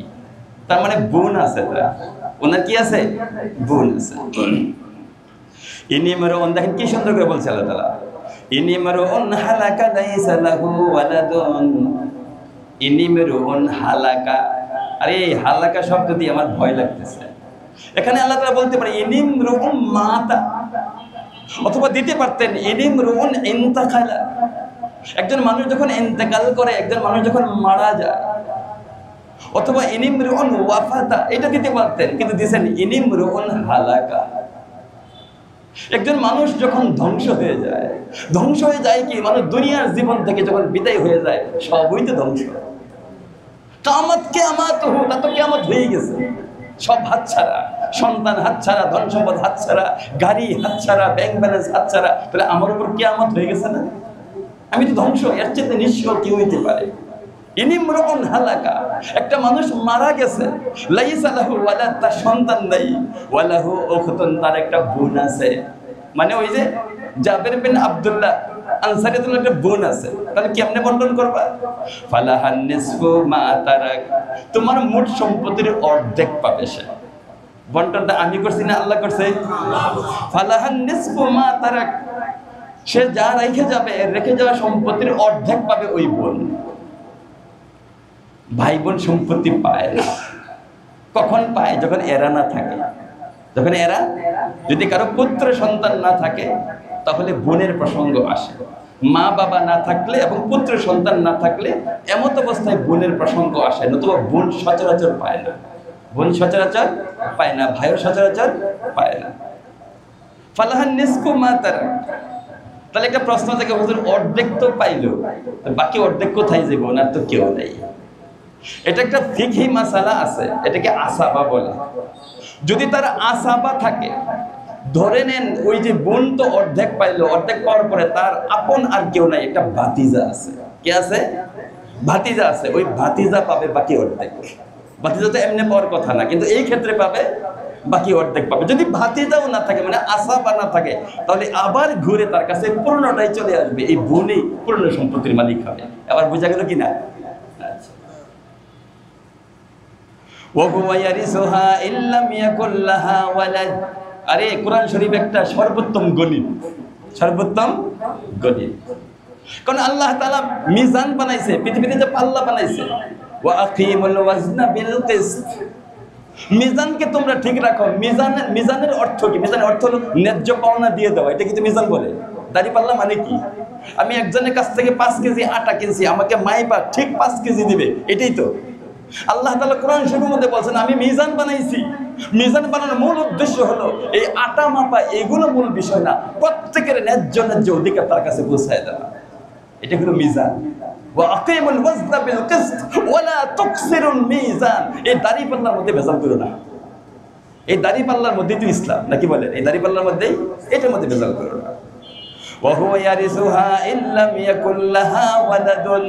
তার মানে বোন আছে। তারা ওনার কি আছে? বোন আছে। ইনিমরুন, দেখেন কি সুন্দর করে বলছে আল্লাহ তাআলা, ইনিমরুন হালাকা লাইসা লাহু ওয়ালাদুন। ইনিমরুন হালাকা, আরে এই হালাকা শব্দ দিয়ে আমার ভয় লাগতেছে। এখানে আল্লাহ তাআলা বলতে পারে ইনিমরুন মাতা, অথবা দিতে পারতেন ইনিমরুন ইনতাকালা। একজন মানুষ যখন ইন্তেকাল করে, একজন মানুষ যখন মারা যায়, অথবা ইনিমরুন ওয়াফাতা, এটা দিতে পারতেন, কিন্তু দিয়েছেন ইনিমরুন হালাকা। একজন মানুষ যখন ধ্বংস হয়ে যায় কি, মানুষ দুনিয়ার জীবন থেকে যখন বিদায় হয়ে যায়, সবই তো ধ্বংস। কিয়ামত তা তো কিয়ামত হয়ে গেছে। সব হাতছাড়া, সন্তান হাতছাড়া, ধন সম্পদ হাতছাড়া, গাড়ি হাতছাড়া, ব্যাংক ব্যালেন্স হাতছাড়া, তাহলে আমার উপর কিয়ামত হয়ে গেছে না? আমি তো ধ্বংস, এর চেয়ে নিঃস্ব কি হইতে পারে? ইনিমরুন হালাকা, একটা মানুষ মারা গেছে, লাইসা লাহু ওয়ালাদ, তার সন্তান নাই, ওয়ালাহু উখতুন, তার একটা বোন আছে। মানে ওই যে জাবের বিন আব্দুল্লাহ আনসারী, তোমার একটা বোন আছে, তাহলে কেমনে বন্টন করবা? ফালাহান নিসফু মা তারাক, তোমার মোট সম্পত্তির অর্ধেক পাবে সে। বন্টনটা আমি করছি না আল্লাহ করছে? ফালাহান নিসফু মা তারাক, সে যা রেখে যাওয়া সম্পত্তির অর্ধেক পাবে ওই বোন। ভাই বোন সম্পত্তি পায় না। কখন পায়? যখন এরা না থাকে। যখন এরা, যদি কারো পুত্র সন্তান না থাকে, তাহলে বোনের প্রসঙ্গ আসে। মা বাবা না থাকলে এবং পুত্র সন্তান না থাকলে এমত অবস্থায় বোনের প্রসঙ্গ আসে, নতুবা বোন সচরাচর পায় না। বোন সচরাচর পায় না, ভাইও সচরাচর পায় না। ফালাহান নিসফু মা তারাক, তাহলে একটা প্রশ্ন থেকে, হুজুর অর্ধেক তো পাইলো, বাকি অর্ধেক কোথায় যাবে? ওনার তো কেউ নেই। এটা একটা ফিকহি মাসালা আছে, এটাকে আসাবা বলে। যদি তার আসাবা থাকে, ধরে নেন ওই যে বোন তো অর্ধেক পাইলো, অর্ধেক পাওয়ার পরে তার আপন আর কেউ নাই, একটা ভাতিজা আছে। কে আছে? ভাতিজা আছে, ওই ভাতিজা পাবে বাকি অর্ধেক। ভাতিজা তো এমনি পাওয়ার কথা না, কিন্তু এই ক্ষেত্রে পাবে বাকি অর্ধেক পাবে। যদি ভাতিজাও না থাকে, মানে আসাবা না থাকে, তাহলে আবার ঘুরে তার কাছে পূর্ণটাই চলে আসবে, এই বোনই পূর্ণ সম্পত্তির মালিক হবে। আবার বোঝা গেল কিনা? আচ্ছা, আরে কোরআন শরীফ একটা সর্বোত্তম গণিত, সর্বোত্তম গণিত। কারণ আল্লাহ তাআলা মিজান বানাইছে, পৃথিবীতে যে পাল্লা বানাইছে, ওয়া আকিমুল ওয়াজনা বিল কিসত, মিজানকে তোমরা ঠিক রাখো। মিজানের অর্থ কি? মিজানের অর্থ হলো ন্যায্য পাওনা দিয়ে দেওয়া। এটা কিন্তু মিজান বলে। দাড়ি পাল্লা মানে কি? আমি একজনের কাছ থেকে 5 কেজি আটা কিনছি, আমাকে মাইপা ঠিক 5 কেজি দিবে, এটাই তো। আল্লাহ তাআলা কোরআন শরীফের মধ্যে বলছেন আমি মিজান বানাইছি। মিজান বানানোর মূল উদ্দেশ্য হলো এই আটা মাপা, এগুলো মূল বিষয় না, প্রত্যেকের ন্যায্য ন্যায্য অধিকার তার কাছে পৌঁছায় দেওয়া, এটা হলো মিজান। ওয়া আকিমুল ওয়াজনা বিল কিসত ওয়া লা তুকসিরুল মিজান। এই দাড়ি পাল্লার মধ্যে ভেজাল করো না। এই দাড়ি পাল্লার মধ্যেই তো ইসলাম, নাকি বলেন? এই দাড়ি পাল্লার মধ্যেই, এটার মধ্যে ভেজাল করো না। ওয়া হুয়া ইয়ারিসুহা ইল্লাম ইয়াকুল লাহা ওয়ালাদুন,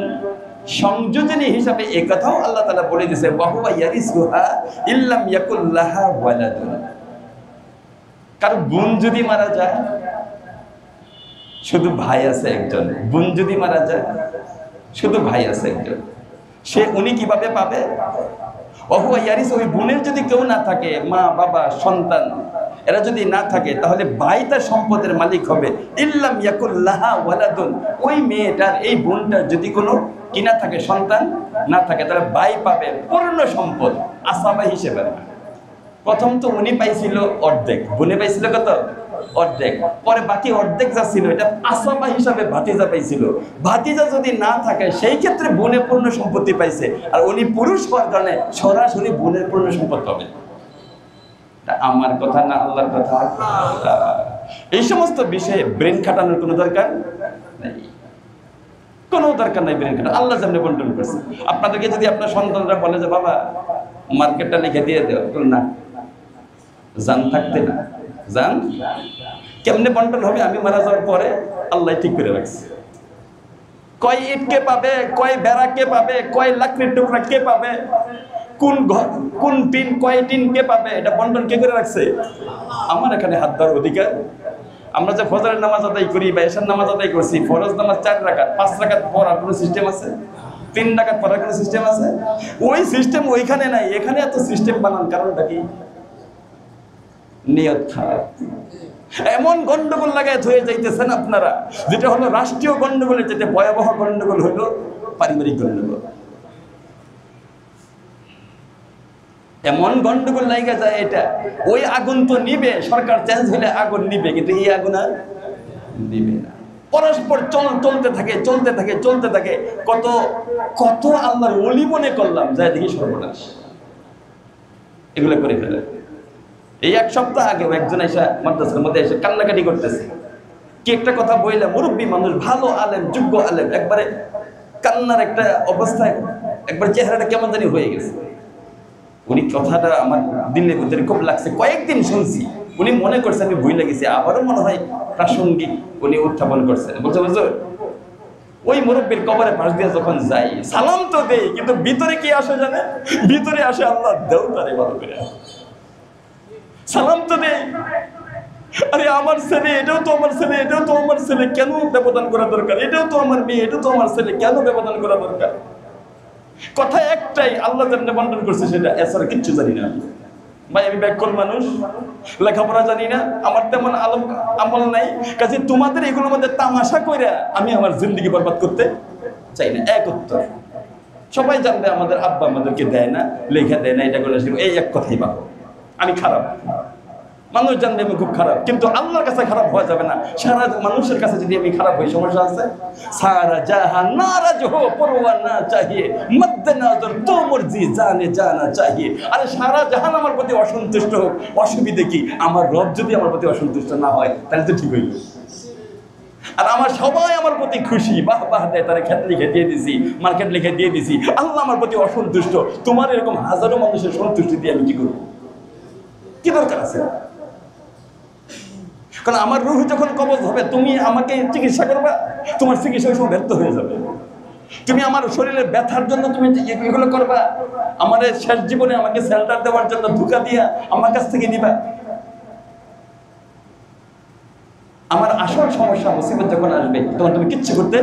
সংযোজনী হিসাবে এই কথাও আল্লাহ তাআলা বলে দিয়েছে, ওয়া হুয়া ইয়ারিসুহা ইল্লাম ইয়াকুল লাহা ওয়ালাদুন। কারণ বোন যদি মারা যায়, শুধু ভাই আছে একজন, বোন যদি মারা যায় শুধু ভাই আছে একজন, উনি কিভাবে পাবে? ওহুয়া ইয়ারিস, ওই বোনের যদি কেউ না থাকে, মা বাবা সন্তান এরা যদি না থাকে, তাহলে ভাই তার সম্পদের মালিক হবে। ইল্লাম ইয়াকুল লাহা ওয়ালাদুন, ওই মেয়েটার, এই বোনটার যদি কোনো কিনা থাকে, সন্তান না থাকে, তাহলে ভাই পাবে পূর্ণ সম্পদ আসাবা হিসেবে। প্রথম তো উনি পাইছিল অর্ধেক, বোনে পাইছিল কত? অর্ধেক। পরে বাকি অর্ধেক যা ছিল এটা আসাবা হিসাবে ভাতিজা পাইছিল। ভাতিজা যদি না থাকে, সেই ক্ষেত্রে বোনে পূর্ণ সম্পত্তি পাইছে, আর উনি পুরুষ হওয়ার কারণে সরাসরি বোনের পূর্ণ সম্পদ পাবে। আমার কথা না আল্লাহর কথা? এই সমস্ত বিষয়ে ব্রেন খাটানোর কোনো দরকার নেই, কোনো দরকার নাই ব্রেন খাটানো। আল্লাহ যেমনি বন্টন করছে। আপনাদেরকে যদি আপনার সন্তানরা বলে যে বাবা মার্কেটটা লিখে দিয়ে দেও, না, জান থাকতে না, জান কেমনে বন্টন হবে? আমি মারা যাওয়ার পরে আল্লাহ ঠিক করে রাখছে। কয় ইট কে পাবে, কয় বেড়া কে পাবে, কয় লাকড়ির টুকরা কে পাবে, কোন ঘর, কোন টিন, কয় টিন কে পাবে, এটা বন্টন কে করে রাখছে? আমার এখানে হাত দেওয়ার অধিকার। আমরা যে ফজরের নামাজ আদায় করি বা এশার নামাজ আদায় করছি, ফরজ নামাজ 4 রাকাত, 5 রাকাত পড়ার কোনো সিস্টেম আছে? 3 রাকাত পড়ার কোনো সিস্টেম আছে? ওই সিস্টেম ওইখানে নাই, এখানে এত সিস্টেম বানান কারণটা কি? নিয়ত খারাপ। এমন গন্ডগোল লাগায় হয়ে যাইতেছেন আপনারা, যেটা হলো রাষ্ট্রীয় গন্ডগোলের যেটা ভয়াবহ গন্ডগোল হলো পারিবারিক গন্ডগোল। এমন গন্ডগোল লাগা যায়, এটা ওই আগুন তো নিবে, সরকার চেঞ্জ হলে আগুন নিবে, কিন্তু এই আগুন আর নিবে না। পরস্পর চলতে থাকে, চলতে থাকে, চলতে থাকে। কত কত আল্লাহর ওলি মনে করলাম, যাই দেখি সর্বনাশ। এগুলো করে ফেলে। এই 1 সপ্তাহ আগেও একজন এসে মাদ্রাসার মধ্যে এসে কান্নাকাটি করতেছে। কি একটা কথা বললে, মুরব্বী মানুষ, ভালো আলেম, যোগ্য আলেম, একবারে কান্নার একটা অবস্থায়, একবার চেহারাটা কেমন জানি হয়ে গেছে। উনি কথাটা আমার দিলের ভিতরে খুব লাগছে, কয়েকদিন শুনছি। উনি মনে করছে আমি ভুলে গেছি, আবারও মনে হয় প্রাসঙ্গিক উনি উত্থাপন করছেন। বলছে হুজুর, ওই মুরব্বীর কবরে পাশ দিয়ে যখন যাই, সালাম তো দেই, কিন্তু ভিতরে কি আসে জানে? ভিতরে আসে আল্লাহ দেও তারে ভালো করে, সালাম তো দেই। আরে আমার ছেলে, এটাও তো আমার ছেলে, এটাও তো আমার ছেলে, কেন ব্যবধান করা দরকার? এটাও তো আমার মেয়ে, এটাও তো আমার ছেলে, কেন ব্যবধান করা দরকার? কথা একটাই, আল্লাহ যেমন বন্টন করছে সেটা, এছাড়া কিচ্ছু জানি না। ভাই আমি ব্যাকরণ মানুষ, লেখাপড়া জানি না, আমার তেমন আমল নাই, কাজে তোমাদের এগুলোর মধ্যে তামাশা কইরা আমি আমার জিন্দগি বরবাদ করতে চাই না। এক উত্তর, সবাই জানবে আমাদের আব্বা আমাদেরকে দেয় না, লেখা দেয় না, এটা করে এই এক কথাই পাবো। আমি খারাপ, মানুষ জানবে আমি খুব খারাপ, কিন্তু আল্লাহর কাছে খারাপ হওয়া যাবে না। সারা মানুষের কাছে যদি আমি খারাপ হই, সমস্যা আছে? সারা জাহান নারাজ হো পরোয়া না চাহিয়ে, মদ্দে নজর তো মর্জি জানে জানা চাহিয়ে। আরে সারা জাহান আমার প্রতি অসন্তুষ্ট হোক, অসুবিধে কি? আমার রব যদি আমার প্রতি অসন্তুষ্ট না হয়, তাহলে তো ঠিক হইল। আর আমার সবাই আমার প্রতি খুশি, বাহ বাহ দেয়, তারা ক্ষেত লিখে দিয়ে দিছি, মার্কেট লিখে দিয়ে দিছি, আল্লাহ আমার প্রতি অসন্তুষ্ট। তোমার এরকম হাজারো মানুষের সন্তুষ্টি দিয়ে আমি কি করবো? কি দরকার আছে? কারণ আমার রূহ যখন কবজ হবে, তুমি আমাকে চিকিৎসা করবা, তোমার চিকিৎসা ওই সময় ব্যর্থ হয়ে যাবে। তুমি আমার শরীরের ব্যথার জন্য তুমি এগুলো করবা, আমার শেষ জীবনে আমাকে শেল্টার দেওয়ার জন্য ধোঁকা দিয়া আমার কাছ থেকে নিবা। আমার আসল সমস্যা মুসিবত যখন আসবে তখন তুমি কিচ্ছু করতে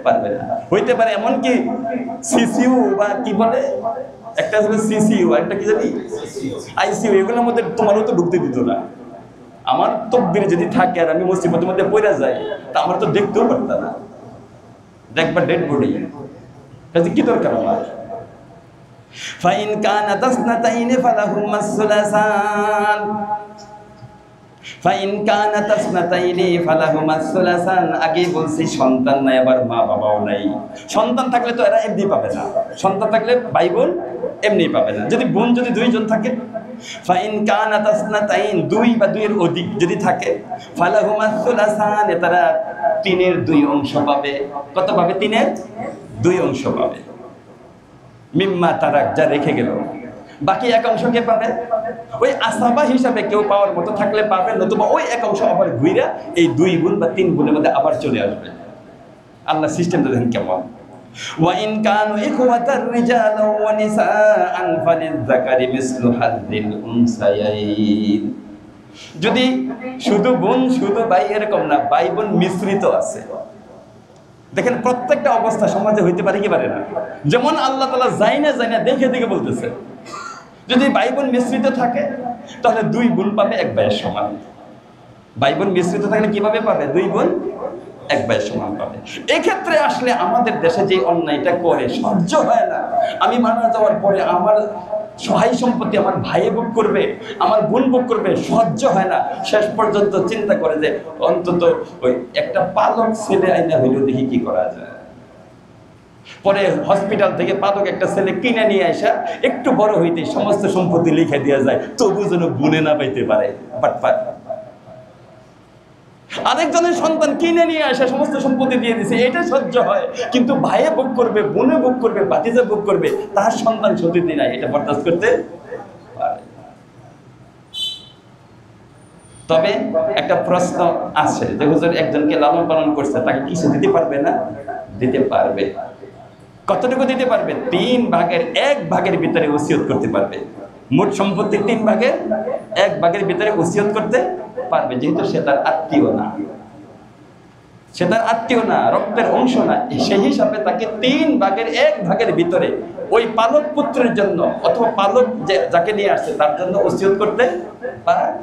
পারবে না। হইতে পারে এমনকি সিসিউ বা কি বলে, একটা হলো সিসিউ, একটা কি জানি আইসিইউ, এগুলোর মধ্যে তোমারও তো ঢুকতে দিত না। আমার তকদিরে যদি থাকে আর আমি মুসিবতের মধ্যে পড়ে যাই, তা আমার তো দেখতেও পারতাম না, দেখবা ডেড বডি, কাজে কি দরকার আমার? ফাইন কানাত আসনাতাইনি ফালাহুমাস সুলাসান, ফাইন কানাত আসনাতাইনি ফালাহুমাস সুলাসান। আগে বলছি সন্তান নাই, আবার মা বাবাও নাই। সন্তান থাকলে তো এরা এমনি পাবে না, সন্তান থাকলে ভাই বোন এমনি পাবে না। যদি বোন যদি দুইজন থাকে, ফাইন কানাত আসনাতাইন, দুই বা দুইয়ের অধিক যদি থাকে, ফালাহুমাস সুলাসান, তারা 3-এর 2 অংশ পাবে। কত পাবে? 3-এর 2 অংশ পাবে। মিম্মা তারাক, যা রেখে গেল। বাকি 1 অংশ কে পাবে? ওই আসাবা হিসাবে কেউ পাওয়ার মতো থাকলে পাবে, নতুবা ওই 1 অংশ আবার ঘুরে এই 2 গুণ বা 3 গুণের মধ্যে আবার চলে আসবে। আল্লাহ সিস্টেমটা দেখেন কেমন। ওয়া ইন কানু ইখওয়াতার রিজালা ওয়া নিসাআন ফালিয-যাকারি মিসলু হাযযিল উনসায়াইন। যদি শুধু বোন শুধু ভাই এরকম না, ভাই বোন মিশ্রিত আছে। দেখেন প্রত্যেকটা অবস্থা সমাজে হইতে পারে কি পারে না। যেমন আল্লাহ তাআলা জাইনা দেখে দেখে বলতেছে, যদি ভাই বোন মিশ্রিত থাকে তাহলে 2 বোন পাবে 1 ভাইয়ের সমান। ভাই বোন মিশ্রিত থাকলে কিভাবে পাবে? 2 বোন 1 ভাইয়ের সমান পাবে। এই ক্ষেত্রে আসলে আমাদের দেশে যে অন্যায়টা করে সহ্য হয় না। আমি মারা যাওয়ার পরে আমার সহায় সম্পত্তি আমার ভাই ভোগ করবে, আমার বোন ভোগ করবে, সহ্য হয় না। শেষ পর্যন্ত চিন্তা করে যে অন্তত ওই একটা পালক ছেলে আইনা হইলেও দেখি কি করা যায়। পরে হসপিটাল থেকে পালক একটা ছেলে কিনে নিয়ে আসা, একটু বড় হইতে সমস্ত সম্পত্তি লিখে দেওয়া যায়, তবু যেন বুনে না পাইতে পারে। বাটপার। আরেকজনের সন্তান কিনে নিয়ে আসা, সমস্ত সম্পত্তি দিয়ে দিছে, এটা সহ্য হয়। কিন্তু ভাইয়ে ভোগ করবে, বোনে ভোগ করবে, ভাতিজা ভোগ করবে, তার সন্তান সত্যি নাই, এটা বরদাস্ত করতে পারে। তবে একটা প্রশ্ন আছে যে হুজুর একজনকে লালন পালন করছে, তাকে কিছু দিতে পারবে না? দিতে পারবে। কতটুকু দিতে পারবে? 3 ভাগের 1 ভাগের ভিতরে ওসিয়ত করতে পারবে। মোট সম্পত্তির 3 ভাগের 1 ভাগের ভিতরে ওসিয়ত করতে পারবে, যেহেতু সে তার আত্মীয় না, সে তার আত্মীয় না, রক্তের অংশ না। সেই হিসাবে তাকে 3 ভাগের 1 ভাগের ভিতরে ওই পালক পুত্রের জন্য অথবা পালক যাকে নিয়ে আসছে তার জন্য ওসিয়ত করতে পারবে।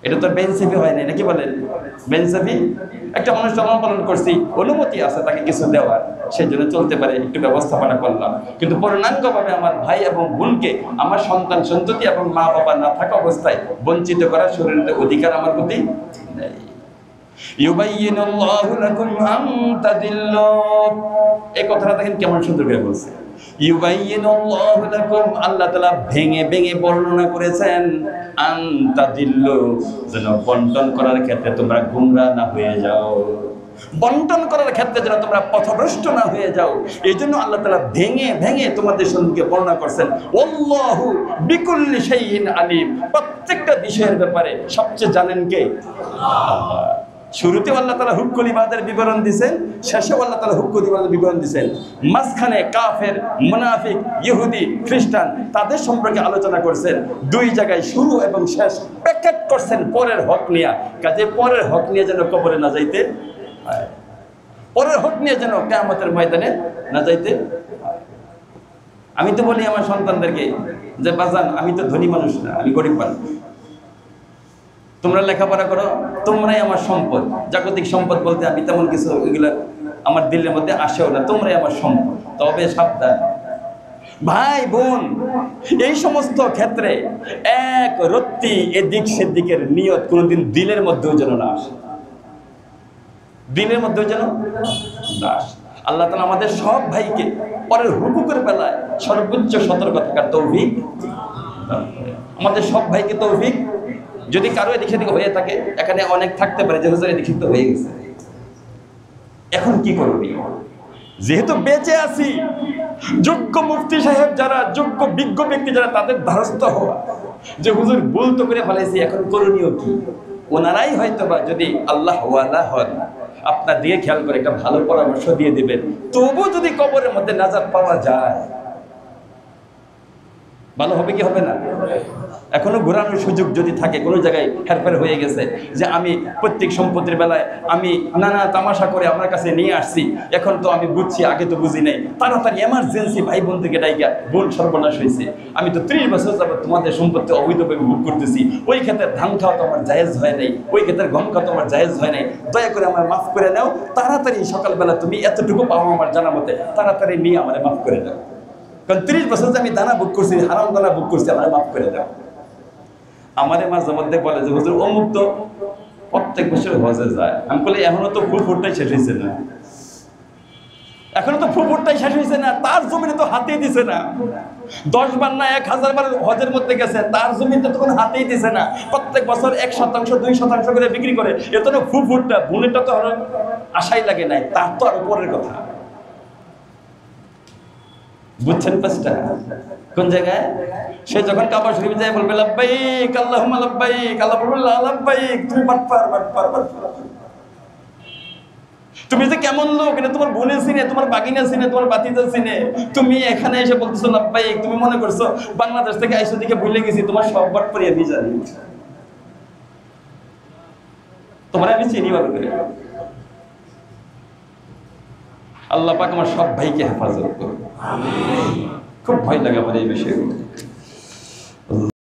এটা তো বেনসিফি হয় না, নাকি বলেন? বেনসিফি একটা মানুষ লালন পালন করছি, অনুমতি আছে তাকে কিছু দেওয়ার, সেই জন্য চলতে পারে, একটু ব্যবস্থাপনা করলাম। কিন্তু পূর্ণাঙ্গভাবে আমার ভাই এবং বোনকে, আমার সন্তান সন্ততি এবং মা বাবা না থাকা অবস্থায় বঞ্চিত করার শরীরের অধিকার আমার প্রতি নেই। ইউবাইয়িনুল্লাহু লাকুম আন তাদিল্লু, এই কথাটা দেখেন কেমন সুন্দর করে বলছে। ইউবাইয়িনুল্লাহু লাকুম, আল্লাহ তাআলা ভেঙে ভেঙে বর্ণনা করেছেন, আন তাদিল্লু, যেন বন্টন করার ক্ষেত্রে তোমরা গুমরাহ না হয়ে যাও, বন্টন করার ক্ষেত্রে যেন তোমরা পথভ্রষ্ট না হয়ে যাও। এই জন্য আল্লাহ তাআলা ভেঙে ভেঙে তোমাদের সঙ্গে বর্ণনা করছেন। আল্লাহু বিকুল্লি শাইইন আলিম, প্রত্যেকটা বিষয়ের ব্যাপারে সবচেয়ে জানেন কে? আল্লাহ। শুরুতে আল্লাহ তাআলা হুকুল ইবাদের বিবরণ দিয়েছেন, শেষে আল্লাহ তাআলা হুকুল ইবাদের বিবরণ দিয়েছেন। মাঝখানে কাফের, মুনাফিক, ইহুদি, খ্রিস্টান তাদের সম্পর্কে আলোচনা করছেন। 2 জায়গায় শুরু এবং শেষ প্যাকেট করছেন পরের হক নিয়ে। কাজে পরের হক নিয়ে যেন কবরে না যাইতে হয়, পরের হক নিয়ে যেন কিয়ামতের ময়দানে না যাইতে। আমি তো বলি আমার সন্তানদেরকে যে বাজান, আমি তো ধনী মানুষ না, আমি গরিব মানুষ, তোমরা লেখাপড়া করো, তোমরাই আমার সম্পদ। জাগতিক সম্পদ বলতে আমি তেমন কিছু এগুলো আমার দিলের মধ্যে আসেও না, তোমরাই আমার সম্পদ। তবে সাবধান ভাই বোন, এই সমস্ত ক্ষেত্রে এক রত্তি এদিক সেদিকের নিয়ত কোনোদিন দিলের মধ্যেও যেন না আসে, দিনের মধ্যেও যেন না আসে। আল্লাহ তাআলা আমাদের সব ভাইকে পরের হুকুকের বেলায় সর্বোচ্চ সতর্ক থাকার তৌফিক, আমাদের সব ভাইকে তৌফিক। যদি কারো এদিক সেদিক হয়ে থাকে, এখানে অনেক থাকতে পারে যে হুজুর এদিক সেদিক হয়ে গেছে, এখন কি করবি? যেহেতু বেঁচে আছি, যোগ্য মুফতি সাহেব যারা, যোগ্য বিজ্ঞ ব্যক্তি যারা, তাদের ধারস্থ হওয়া যে হুজুর ভুল তো করে ফেলেছি, এখন করণীয় কি? ওনারাই হয়তো বা যদি আল্লাহ ওয়ালা হন, আপনার দিকে খেয়াল করে একটা ভালো পরামর্শ দিয়ে দিবেন, তবু যদি কবরের মধ্যে নাজাত পাওয়া যায়, ভালো হবে কি হবে না? এখনো ঘোরানোর সুযোগ যদি থাকে, কোনো জায়গায় হেরফের হয়ে গেছে, যে আমি প্রত্যেক সম্পত্তির বেলায় আমি নানা তামাশা করে আমার কাছে নিয়ে আসছি, এখন তো আমি বুঝছি, আগে তো বুঝি নাই, তাড়াতাড়ি এমার্জেন্সি ভাই বোন থেকে ডাইকা বোন সর্বনাশ হয়েছে, আমি তো 30 বছর যাবত তোমাদের সম্পত্তি অবৈধভাবে ভোগ করতেছি, ওই ক্ষেত্রে ধান খাওয়া তো আমার জায়েজ হয় নাই, ওই ক্ষেত্রে গম খাওয়া তো আমার জায়েজ হয় নাই, দয়া করে আমার মাফ করে নাও, তাড়াতাড়ি সকালবেলা তুমি এতটুকু পাও আমার জানা মতে, তাড়াতাড়ি নিয়ে আমার মাফ করে দাও, কারণ 30 বছর যে আমি দানা ভোগ করছি, হারাম দানা ভোগ করছি, আমার মাফ করে দাও। আমাদের মাঝে মধ্যে বলে যে হুজুর অমুক তো প্রত্যেক বছর হজে যায়, আমি বলি এখনো তো ফুলফুটটাই শেষ হয়েছে না, এখনো তো ফুলফুটটাই শেষ হয়েছে না, তার জমিনে তো হাতেই দিছে না, 10 বার না 1000 বার হজের মধ্যে গেছে, তার জমিতে তো কোনো হাতেই দিছে না, প্রত্যেক বছর 1% 2% করে বিক্রি করে, এত না ফুলফুটটা বোনেরটা তো আশাই লাগে নাই, তার তো আর উপরের কথা। বুঝছেন পাঁচটা কোন জায়গায়? সে যখন কাবা শরীফ যায় বলবে লাব্বাইক আল্লাহুম্মা লাব্বাইক, আল্লাহ বলবে লা লাব্বাইক, তুমি বাটপার বাটপার বাটপার, তুমি যে কেমন লোক এটা তোমার বোনে চিনে, তোমার বাগিনা চিনে, তোমার বাতিজা চিনে, তুমি এখানে এসে বলতেছো লাব্বাইক, তুমি মনে করছো বাংলাদেশ থেকে আইসো দিকে ভুলে গেছি, তোমার সব বাটপারি আমি জানি, তোমার আমি চিনি ভালো করে। আল্লাহ পাক আমার সব ভাইকে হেফাজত করুন, আমিন। খুব ভয় লাগে আমার এই বিষয়গুলো।